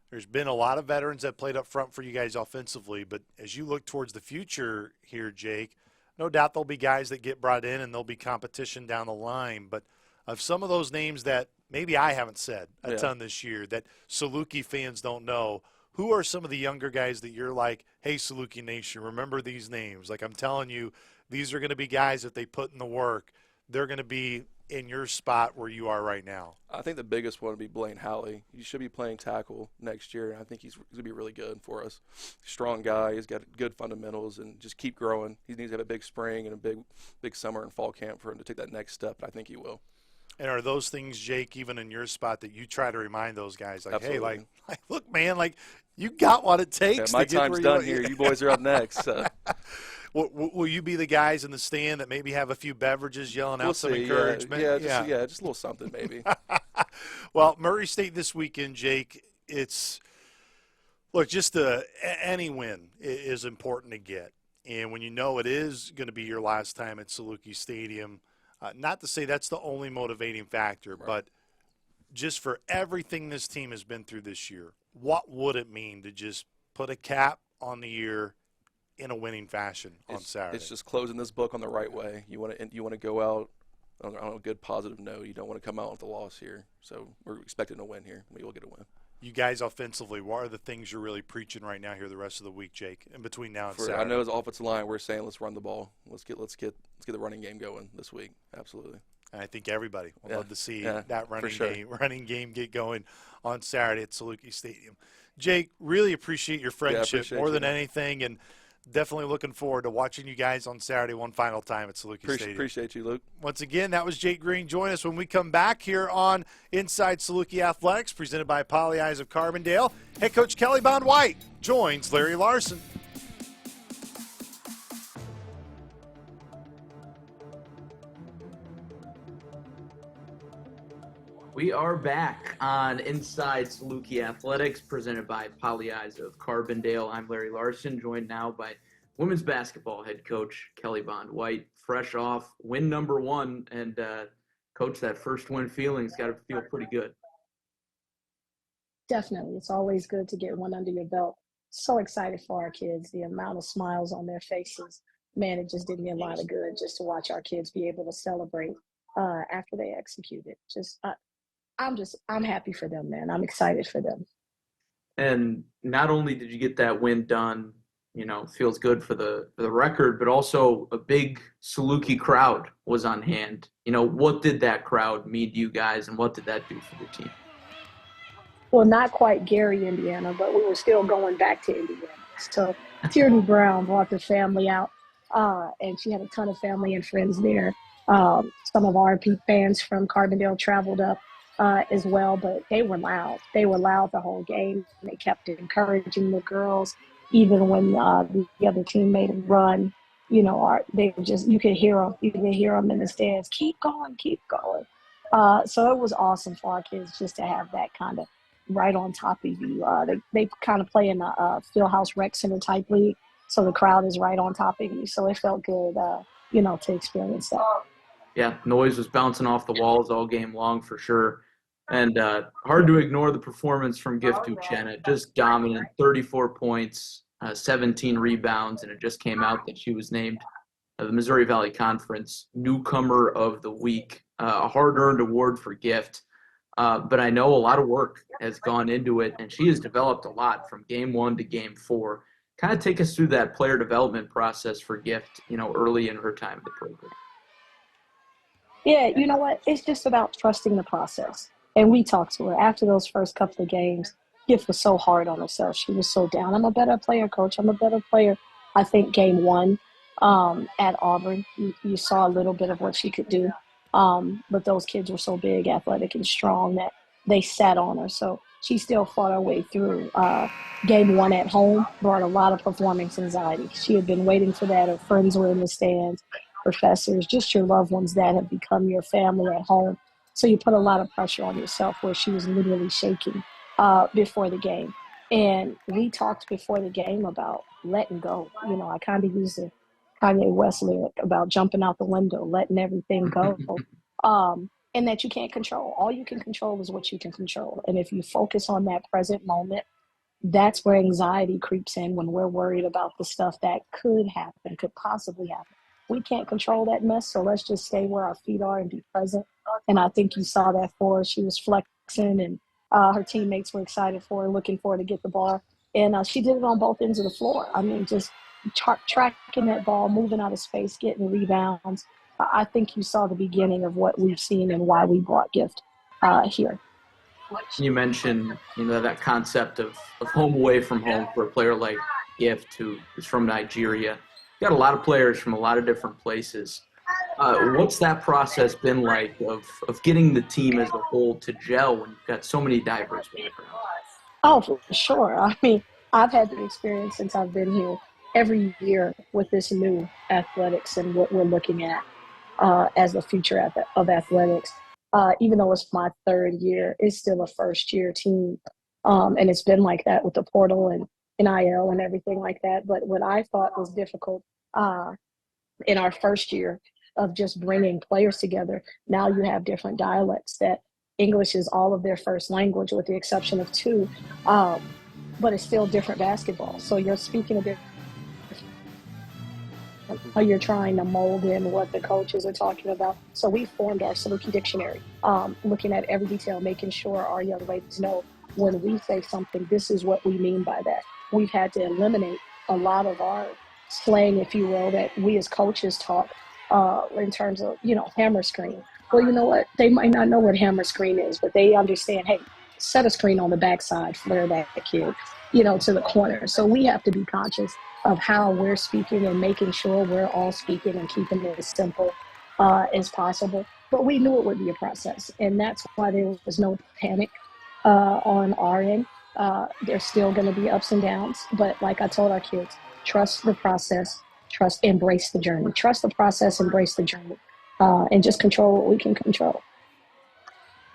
There's been a lot of veterans that played up front for you guys offensively, but as you look towards the future here, Jake, no doubt there'll be guys that get brought in and there'll be competition down the line. But of some of those names that maybe I haven't said a ton this year that Saluki fans don't know, who are some of the younger guys that you're like, hey, Saluki Nation, remember these names? Like, I'm telling you, these are going to be guys that they put in the work. They're going to be in your spot where you are right now. I think the biggest one would be Blaine Halley. He should be playing tackle next year, and I think he's going to be really good for us. Strong guy. He's got good fundamentals, and just keep growing. He needs to have a big spring and a big summer and fall camp for him to take that next step, and I think he will. And are those things, Jake, even in your spot, that you try to remind those guys, like, Absolutely. hey, like, look, man, like, you got what it takes my to get time's where done you here. You boys are up next. So. Will you be the guys in the stand that maybe have a few beverages yelling out some encouragement? Just a little something maybe. Well, Murray State this weekend, Jake, just any win is important to get. And when it is going to be your last time at Saluki Stadium, not to say that's the only motivating factor, right. But just for everything this team has been through this year, what would it mean to just put a cap on the year in a winning fashion on Saturday? It's just closing this book on the right way. You want to go out on a good positive note. You don't want to come out with a loss here. So we're expecting a win here. We will get a win. You guys offensively, what are the things you're really preaching right now here the rest of the week, Jake, in between now and Saturday? I know as offensive line, we're saying let's run the ball. Let's get the running game going this week. Absolutely. And I think everybody would love to see that running running game get going on Saturday at Saluki Stadium. Jake, really appreciate your friendship more than anything, and definitely looking forward to watching you guys on Saturday one final time at Saluki Stadium. Appreciate you, Luke. Once again, that was Jake Green. Join us when we come back here on Inside Saluki Athletics, presented by Pagliai of Carbondale. Head coach Kelly Bond White joins Larry Larson. We are back on Inside Saluki Athletics, presented by Pagliai of Carbondale. I'm Larry Larson, joined now by women's basketball head coach Kelly Bond White, fresh off win number 1. And, Coach, that first win feeling's got to feel pretty good. Definitely. It's always good to get one under your belt. So excited for our kids, the amount of smiles on their faces. Man, it just did me a lot of good just to watch our kids be able to celebrate after they executed. I'm happy for them, man. I'm excited for them. And not only did you get that win done, feels good for the record, but also a big Saluki crowd was on hand. What did that crowd mean to you guys, and what did that do for the team? Well, not quite Gary, Indiana, but we were still going back to Indiana. So Tierney Brown brought the family out, and she had a ton of family and friends there. Some of our fans from Carbondale traveled up as well, but they were loud. They were loud the whole game. They kept encouraging the girls, even when the other team made a run. They were just, you could hear them. You could hear them in the stands. Keep going, keep going. So it was awesome for our kids just to have that kind of right on top of you. They kind of play in a Fieldhouse Rec Center type league, so the crowd is right on top of you. So it felt good, to experience that. Yeah, noise was bouncing off the walls all game long for sure. And hard to ignore the performance from Gift Uchenna. Just dominant, 34 points, 17 rebounds, and it just came out that she was named the Missouri Valley Conference Newcomer of the Week. A hard-earned award for Gift. But I know a lot of work has gone into it, and she has developed a lot from game 1 to game 4. Kind of take us through that player development process for Gift, early in her time in the program. Yeah, you know what? It's just about trusting the process. And we talked to her after those first couple of games. Gift was so hard on herself. She was so down. I'm a better player, coach. I'm a better player. I think game 1 at Auburn, you saw a little bit of what she could do. But those kids were so big, athletic, and strong that they sat on her. So she still fought her way through. Game 1 at home brought a lot of performance anxiety. She had been waiting for that. Her friends were in the stands, professors, just your loved ones that have become your family at home. So you put a lot of pressure on yourself, where she was literally shaking before the game. And we talked before the game about letting go. I kind of used the Kanye West lyric about jumping out the window, letting everything go. And that you can't control. All you can control is what you can control. And if you focus on that present moment, that's where anxiety creeps in, when we're worried about the stuff that could happen, could possibly happen. We can't control that mess, so let's just stay where our feet are and be present. And I think you saw that for her. She was flexing, and her teammates were excited for her, looking for her to get the ball. And she did it on both ends of the floor. I mean, just tracking that ball, moving out of space, getting rebounds. I think you saw the beginning of what we've seen and why we brought Gift here. You mentioned, that concept of home away from home for a player like Gift, who is from Nigeria. Got a lot of players from a lot of different places. What's that process been like of getting the team as a whole to gel when you've got so many diverse backgrounds? Oh, for sure. I mean, I've had the experience since I've been here every year with this new athletics and what we're looking at as the future of athletics. Even though it's my 3rd year, it's still a first-year team. And it's been like that with the portal and NIL and everything like that. But what I thought was difficult in our first year of just bringing players together, now you have different dialects that English is all of their first language with the exception of 2, but it's still different basketball. So you're speaking a bit, you're trying to mold in what the coaches are talking about. So we formed our Saluki dictionary, looking at every detail, making sure our young ladies know when we say something, this is what we mean by that. We've had to eliminate a lot of our slang, if you will, that we as coaches talk in terms of, hammer screen. Well, you know what? They might not know what hammer screen is, but they understand, hey, set a screen on the backside, flare that kid, to the corner. So we have to be conscious of how we're speaking and making sure we're all speaking and keeping it as simple as possible. But we knew it would be a process, and that's why there was no panic on our end. There's still going to be ups and downs, but like I told our kids, trust the process, embrace the journey. Trust the process, embrace the journey, and just control what we can control.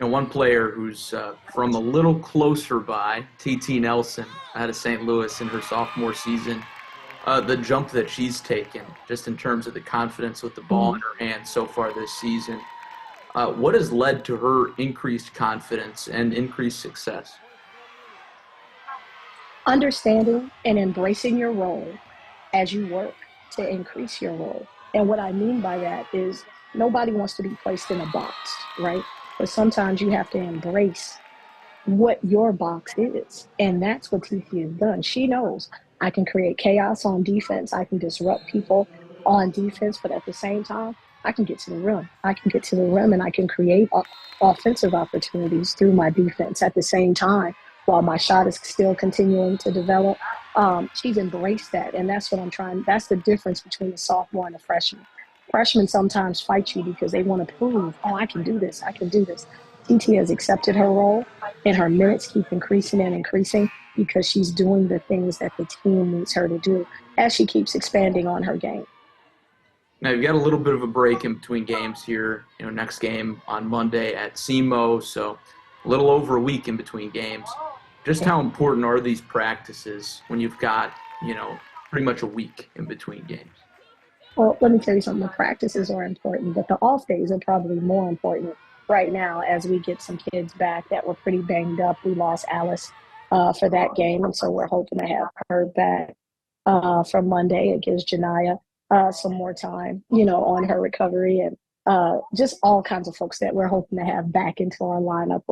one player who's from a little closer by, TT Nelson, out of St. Louis in her sophomore season. The jump that she's taken, just in terms of the confidence with the ball in her hands so far this season. What has led to her increased confidence and increased success? Understanding and embracing your role as you work to increase your role. And what I mean by that is nobody wants to be placed in a box, right? But sometimes you have to embrace what your box is. And that's what TT has done. She knows I can create chaos on defense. I can disrupt people on defense, but at the same time, I can get to the rim. I can get to the rim and I can create offensive opportunities through my defense at the same time while my shot is still continuing to develop. She's embraced that, and that's what I'm trying. That's the difference between a sophomore and a freshman. Freshmen sometimes fight you because they want to prove, oh, I can do this, I can do this. TT has accepted her role, and her minutes keep increasing and increasing because she's doing the things that the team needs her to do as she keeps expanding on her game. Now, you've got a little bit of a break in between games here. Next game on Monday at SEMO, so a little over a week in between games. Just how important are these practices when you've got, pretty much a week in between games? Well, let me tell you something. The practices are important, but the off days are probably more important right now as we get some kids back that were pretty banged up. We lost Alice for that game, and so we're hoping to have her back for Monday. It gives Janiyah some more time, on her recovery, and just all kinds of folks that we're hoping to have back into our lineup.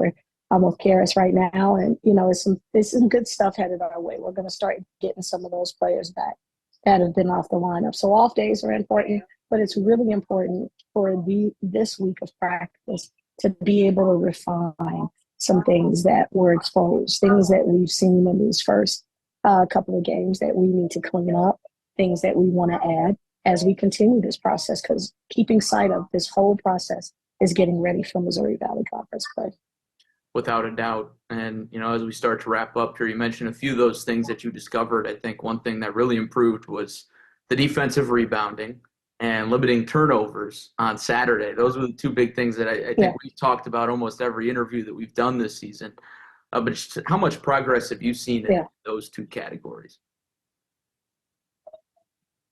I'm with Karis right now, and there's some good stuff headed our way. We're going to start getting some of those players back that have been off the lineup. So off days are important, but it's really important for this week of practice to be able to refine some things that were exposed, things that we've seen in these first couple of games that we need to clean up, things that we want to add as we continue this process, because keeping sight of this whole process is getting ready for Missouri Valley Conference play. Without a doubt. And, as we start to wrap up here, you mentioned a few of those things that you discovered. I think one thing that really improved was the defensive rebounding and limiting turnovers on Saturday. Those were the two big things that I think we've talked about almost every interview that we've done this season. But just how much progress have you seen in those two categories?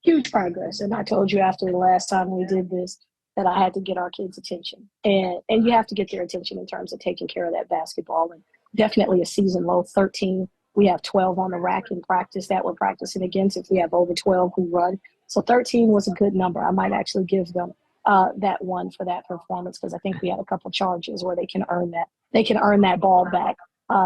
Huge progress. And I told you after the last time we did this that I had to get our kids' attention. And you have to get their attention in terms of taking care of that basketball. And definitely a season low, 13. We have 12 on the rack in practice that we're practicing against if we have over 12 who run. So 13 was a good number. I might actually give them that one for that performance because I think we had a couple charges where they can earn that. They can earn that ball back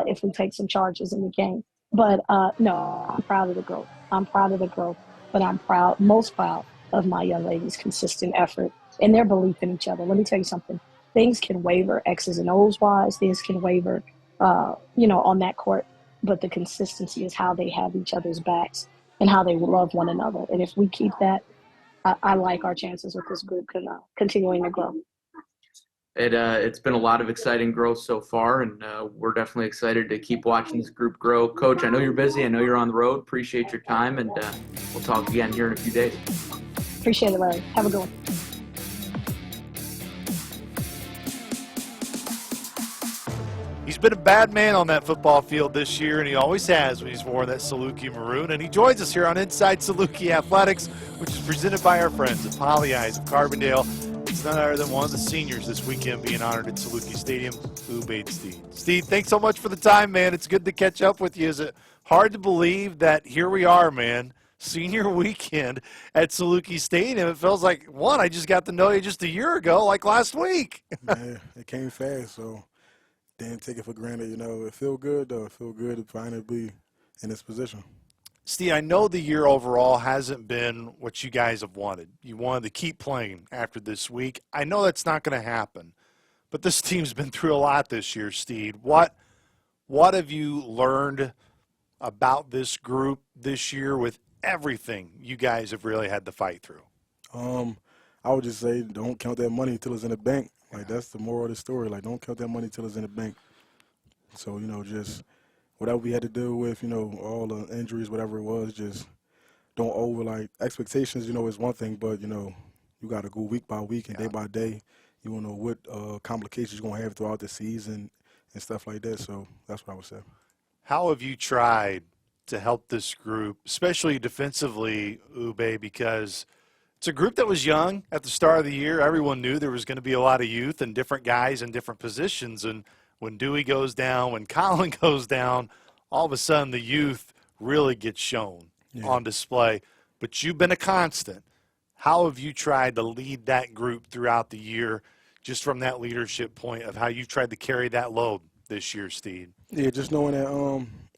if we take some charges in the game. But no, I'm proud of the growth. I'm proud of the growth, but I'm most proud of my young ladies' consistent effort and their belief in each other. Let me tell you something. Things can waver X's and O's wise. Things can waver, on that court. But the consistency is how they have each other's backs and how they love one another. And if we keep that, I like our chances with this group continuing to grow. It's been a lot of exciting growth so far, and we're definitely excited to keep watching this group grow. Coach, I know you're busy. I know you're on the road. Appreciate your time, and we'll talk again here in a few days. Appreciate it, Larry. Have a good one. He's been a bad man on that football field this year, and he always has when he's worn that Saluki maroon. And he joins us here on Inside Saluki Athletics, which is presented by our friends at Pagliai of Carbondale. It's none other than one of the seniors this weekend being honored at Saluki Stadium, Ubaid Steed. Steve, thanks so much for the time, man. It's good to catch up with you. Is it hard to believe that here we are, man, senior weekend at Saluki Stadium? It feels like, I just got to know you just a year ago, like last week. Yeah, it came fast, so didn't take it for granted. It feel good, though. It feel good to finally be in this position. Steve, I know the year overall hasn't been what you guys have wanted. You wanted to keep playing after this week. I know that's not going to happen, but this team's been through a lot this year, Steve. What have you learned about this group this year with everything you guys have really had to fight through? I would just say don't count that money until it's in the bank. Like, that's the moral of the story. Like, don't count that money until it's in the bank. So, just whatever we had to deal with, all the injuries, whatever it was, just don't expectations, is one thing, but, you got to go week by week and day by day, you don't know what complications you're going to have throughout the season and stuff like that. So that's what I would say. How have you tried to help this group, especially defensively, Ube, because it's a group that was young at the start of the year. Everyone knew there was going to be a lot of youth and different guys in different positions. And when Dewey goes down, when Colin goes down, all of a sudden the youth really gets shown on display. But you've been a constant. How have you tried to lead that group throughout the year, just from that leadership point of how you've tried to carry that load this year, Steve? Yeah, just knowing that,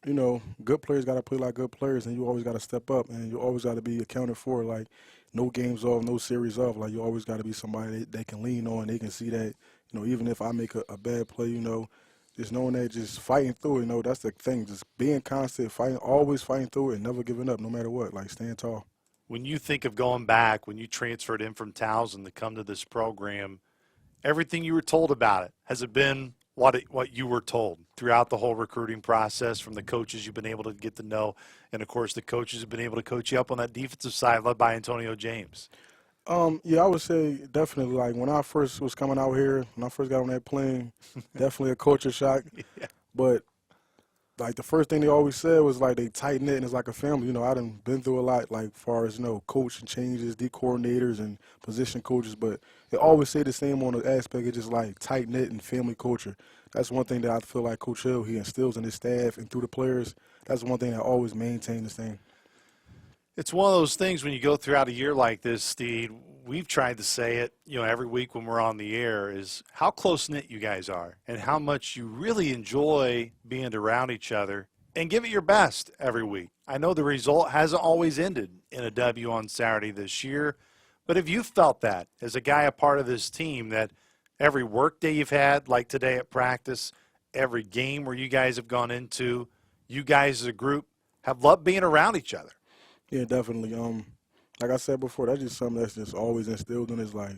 you know, good players got to play like good players, and you always got to step up, and you always got to be accounted for. Like, no games off, no series off. Like, you always got to be somebody that they can lean on. They can see that, you know, even if I make a bad play, you know, just knowing that, just fighting through it, you know, that's the thing. Just being constant, fighting, always fighting through it, and never giving up no matter what. Like, staying tall. When you think of going back, when you transferred in from Towson to come to this program, everything you were told about it, has it been what you were told throughout the whole recruiting process from the coaches you've been able to get to know, and, of course, the coaches have been able to coach you up on that defensive side led by Antonio James? Yeah, I would say definitely. Like, when I first was coming out here, when I first got on that plane, definitely a culture shock. Yeah. But like, the first thing they always said was like they tighten it and it's like a family. You know, I done been through a lot, like, far as, you know, coaching changes, D coordinators and position coaches, but they always say the same on the aspect of just like tight knit and family culture. That's one thing that I feel like Coach Hill, he instills in his staff and through the players. That's one thing that always maintains the same. It's one of those things when you go throughout a year like this, Steve, we've tried to say it, you know, every week when we're on the air, is how close-knit you guys are and how much you really enjoy being around each other and give it your best every week. I know the result hasn't always ended in a W on Saturday this year, but have you felt that as a guy, a part of this team, that every work day you've had, like today at practice, every game where you guys have gone into, you guys as a group have loved being around each other? Yeah, definitely. Like I said before, that's just something that's just always instilled in us. Like,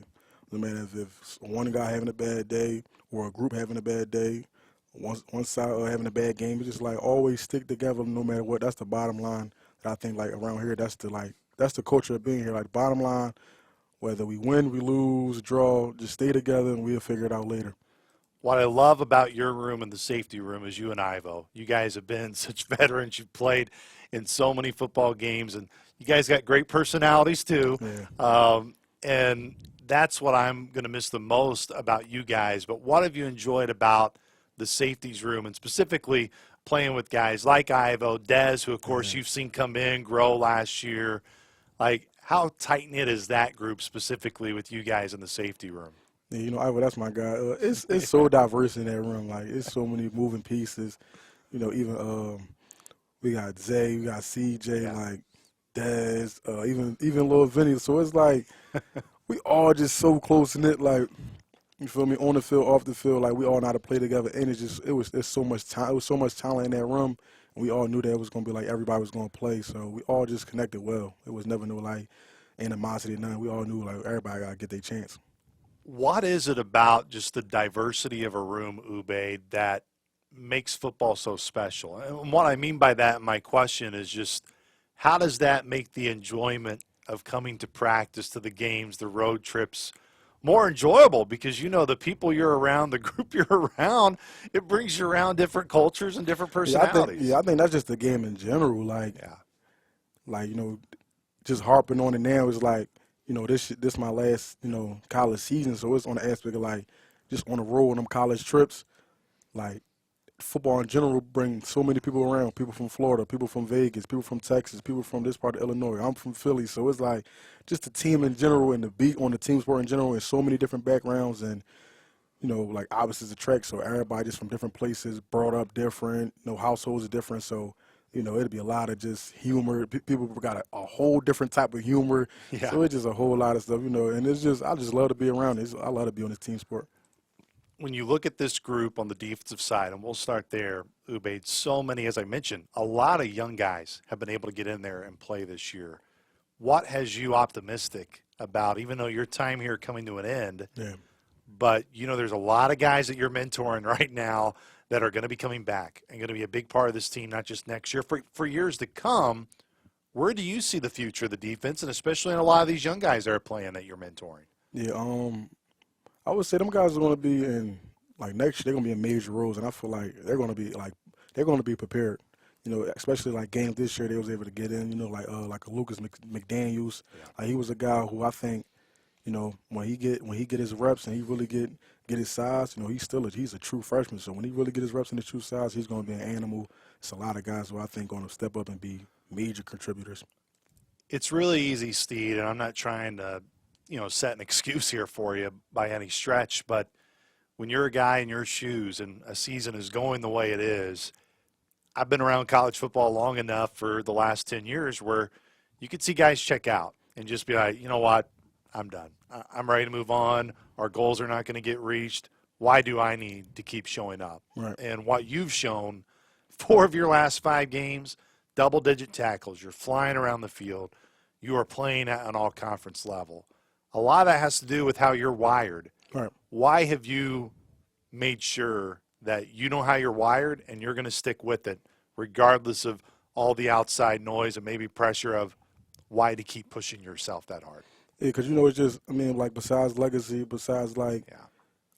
no matter if one guy having a bad day or a group having a bad day, one side having a bad game, it's just like always stick together no matter what. That's the bottom line that I think, like, around here, that's the culture of being here. Like, bottom line, whether we win, we lose, draw, just stay together and we'll figure it out later. What I love about your room and the safety room is you and Ivo. You guys have been such veterans. You've played in so many football games, and you guys got great personalities too. Yeah. And that's what I'm going to miss the most about you guys. But what have you enjoyed about the safeties room, and specifically playing with guys like Ivo, Dez, who, of course, you've seen come in, grow last year? Like, how tight-knit is that group specifically with you guys in the safety room? Yeah, you know, Ivo, that's my guy. It's so diverse in that room. Like, it's so many moving pieces. You know, even we got Zay, we got CJ, like Dez, even little Vinny. So it's like we all just so close knit. Like, you feel me, on the field, off the field. Like, we all know how to play together, and it's so much time. It was so much talent in that room, and we all knew that it was gonna be like everybody was gonna play. So we all just connected well. It was never no like animosity, none. We all knew like everybody gotta get their chance. What is it about just the diversity of a room, Ube, that makes football so special? And what I mean by that, my question is just, how does that make the enjoyment of coming to practice, to the games, the road trips, more enjoyable? Because, you know, the people you're around, the group you're around, it brings you around different cultures and different personalities. I think that's just the game in general. Like, you know, just harping on it now is like, you know, this my last, you know, college season, so it's on the aspect of like just on the road on them college trips. Like, football in general brings so many people around, people from Florida, people from Vegas, people from Texas, people from this part of Illinois. I'm from Philly, so it's like just the team in general and the beat on the team sport in general and so many different backgrounds and, you know, like obviously it's a track, so everybody just from different places, brought up different, you know, households are different, so, you know, it'd be a lot of just humor. People got a whole different type of humor. Yeah. So it's just a whole lot of stuff, you know, and I just love to be around it. I love to be on this team sport. When you look at this group on the defensive side, and we'll start there, Ubaid, so many, as I mentioned, a lot of young guys have been able to get in there and play this year. What has you optimistic about, even though your time here coming to an end, but, you know, there's a lot of guys that you're mentoring right now that are going to be coming back and going to be a big part of this team, not just next year, for years to come. Where do you see the future of the defense, and especially in a lot of these young guys that are playing that you're mentoring? Yeah, I would say them guys are going to be in, like, next year, they're going to be in major roles, and I feel like they're going to be prepared. You know, especially like games this year, they was able to get in. You know, like a Lucas McDaniels. Yeah. Like, he was a guy who I think, you know, when he get his reps and he really get his size, you know, he's a true freshman. So when he really get his reps and his true size, he's going to be an animal. It's a lot of guys who I think going to step up and be major contributors. It's really easy, Steve, and I'm not trying to, set an excuse here for you by any stretch, but when you're a guy in your shoes and a season is going the way it is, I've been around college football long enough for the last 10 years where you could see guys check out and just be like, you know what, I'm done. I'm ready to move on. Our goals are not going to get reached. Why do I need to keep showing up? Right. And what you've shown, 4 of your last 5 games, double-digit tackles. You're flying around the field. You are playing at an all-conference level. A lot of that has to do with how you're wired. Right. Why have you made sure that you know how you're wired and you're going to stick with it regardless of all the outside noise and maybe pressure of why to keep pushing yourself that hard? Yeah, because, you know, it's just, I mean, like, besides legacy, besides, like,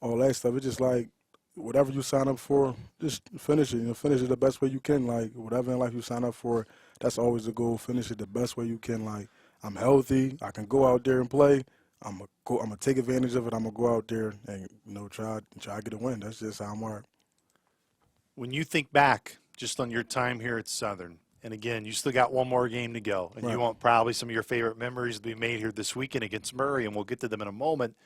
all that stuff, it's just, like, whatever you sign up for, just finish it. You know, finish it the best way you can. Like, whatever in life you sign up for, that's always the goal. Finish it the best way you can. Like, I'm healthy. I can go out there and play. I'm gonna take advantage of it. I'm going to go out there and, you know, try to get a win. That's just how I'm wired. When you think back just on your time here at Southern, and again, you still got one more game to go, and you want probably some of your favorite memories to be made here this weekend against Murray, and we'll get to them in a moment.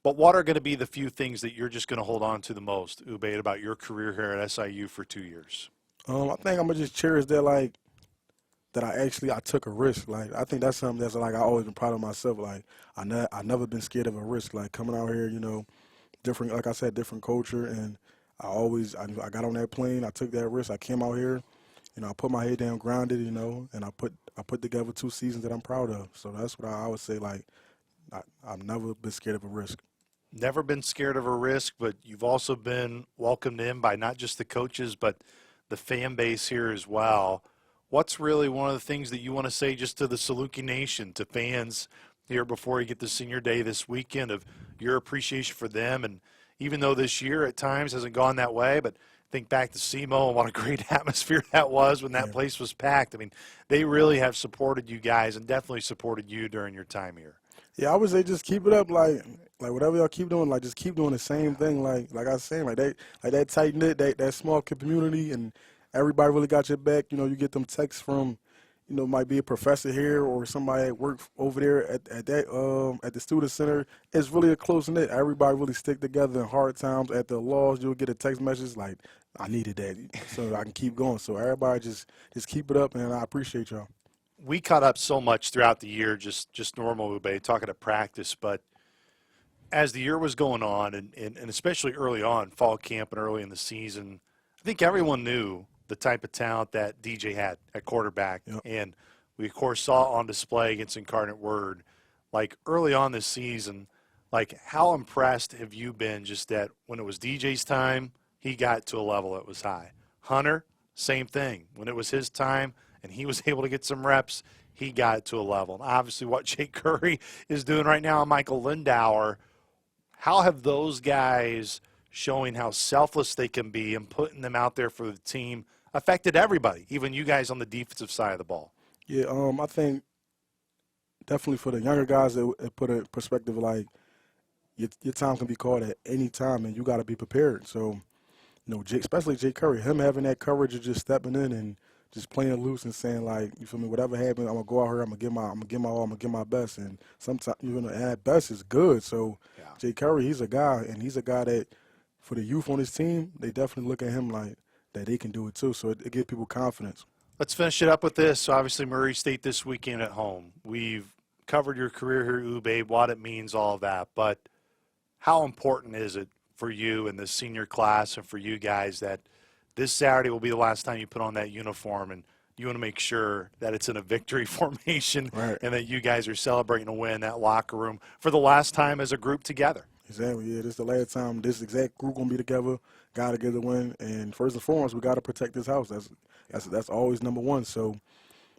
But what are going to be the few things that you're just going to hold on to the most, Ubaid, about your career here at SIU for 2 years? I think I'm going to just cherish that, like, that I took a risk. Like, I think that's something that's, like, I always been proud of myself. Like, I never been scared of a risk. Like, coming out here, you know, different, like I said, different culture, and I got on that plane, I took that risk, I came out here, you know, I put my head down, grounded, you know, and I put together 2 seasons that I'm proud of. So that's what I would say, like, I've never been scared of a risk. Never been scared of a risk, but you've also been welcomed in by not just the coaches, but the fan base here as well. What's really one of the things that you want to say just to the Saluki Nation, to fans here before you get to senior day this weekend, of your appreciation for them? And even though this year at times hasn't gone that way, but think back to SEMO and what a great atmosphere that was when that place was packed. I mean, they really have supported you guys and definitely supported you during your time here. Yeah, I would say just keep it up, like whatever y'all keep doing, like just keep doing the same thing, like I was saying, like that tight knit, that small community, and everybody really got your back. You know, you get them texts from, you know, might be a professor here or somebody at work over there at the student center. It's really a close knit. Everybody really stick together in hard times. At the laws, you'll get a text message like, "I needed that, so I can keep going." So everybody just keep it up, and I appreciate y'all. We caught up so much throughout the year, just normal, Ube, talking at practice, but as the year was going on, and especially early on, fall camp and early in the season, I think everyone knew the type of talent that DJ had at quarterback. Yep. And we, of course, saw on display against Incarnate Word. Like, early on this season, like, how impressed have you been just that when it was DJ's time, he got to a level that was high? Hunter, same thing. When it was his time and he was able to get some reps, he got to a level. And obviously what Jake Curry is doing right now and Michael Lindauer, how have those guys showing how selfless they can be and putting them out there for the team affected everybody, even you guys on the defensive side of the ball? Yeah, I think definitely for the younger guys, it put a perspective like your time can be called at any time, and you got to be prepared. So, you know, especially Jake Curry, him having that courage of just stepping in and just playing loose and saying, like, you feel me, whatever happens, I'm gonna go out here, I'm gonna give my all, I'm gonna give my best. And sometimes, you know, at best is good. So Jake Curry, he's a guy that for the youth on his team, they definitely look at him like that they can do it too. So it gives people confidence. Let's finish it up with this. So obviously Murray State this weekend at home. We've covered your career here, Ube, what it means, all of that. But how important is it for you and the senior class and for you guys that this Saturday will be the last time you put on that uniform, and you want to make sure that it's in a victory formation and that you guys are celebrating a win, that locker room, for the last time as a group together? Exactly, yeah. This is the last time this exact group going to be together, got to get the win. And first and foremost, we got to protect this house. That's always number one. So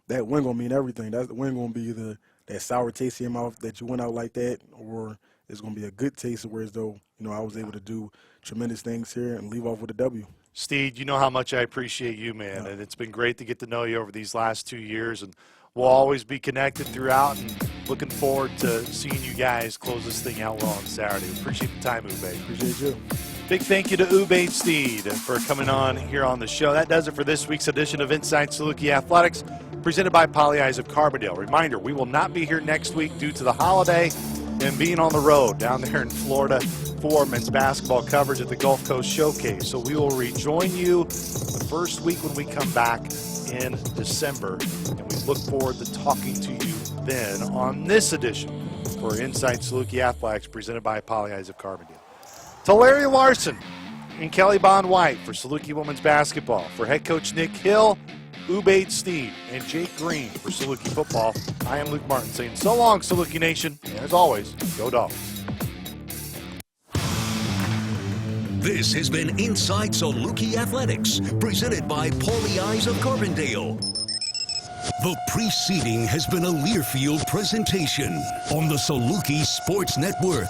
that win going to mean everything. The win going to be that sour taste in your mouth that you went out like that, or it's going to be a good taste of where as though, I was able to do tremendous things here and leave off with a W. Steve, you know how much I appreciate you, man, and it's been great to get to know you over these last 2 years, and we'll always be connected throughout, and looking forward to seeing you guys close this thing out well on Saturday. Appreciate the time, Ube. Appreciate you. Big thank you to Ube Steed for coming on here on the show. That does it for this week's edition of Inside Saluki Athletics, presented by Pagliai of Carbondale. Reminder, we will not be here next week due to the holiday and being on the road down there in Florida for men's basketball coverage at the Gulf Coast Showcase. So we will rejoin you the first week when we come back in December, and we look forward to talking to you then on this edition for Inside Saluki Athletics, presented by Pagliai of Carbondale. To Larry Larson and Kelly Bond White for Saluki women's basketball, for head coach Nick Hill, Ubaid Steed, and Jake Green for Saluki football, I am Luke Martin saying so long, Saluki Nation, and as always, go Dogs. This has been Inside Saluki Athletics, presented by Pagliai of Carbondale. The preceding has been a Learfield presentation on the Saluki Sports Network.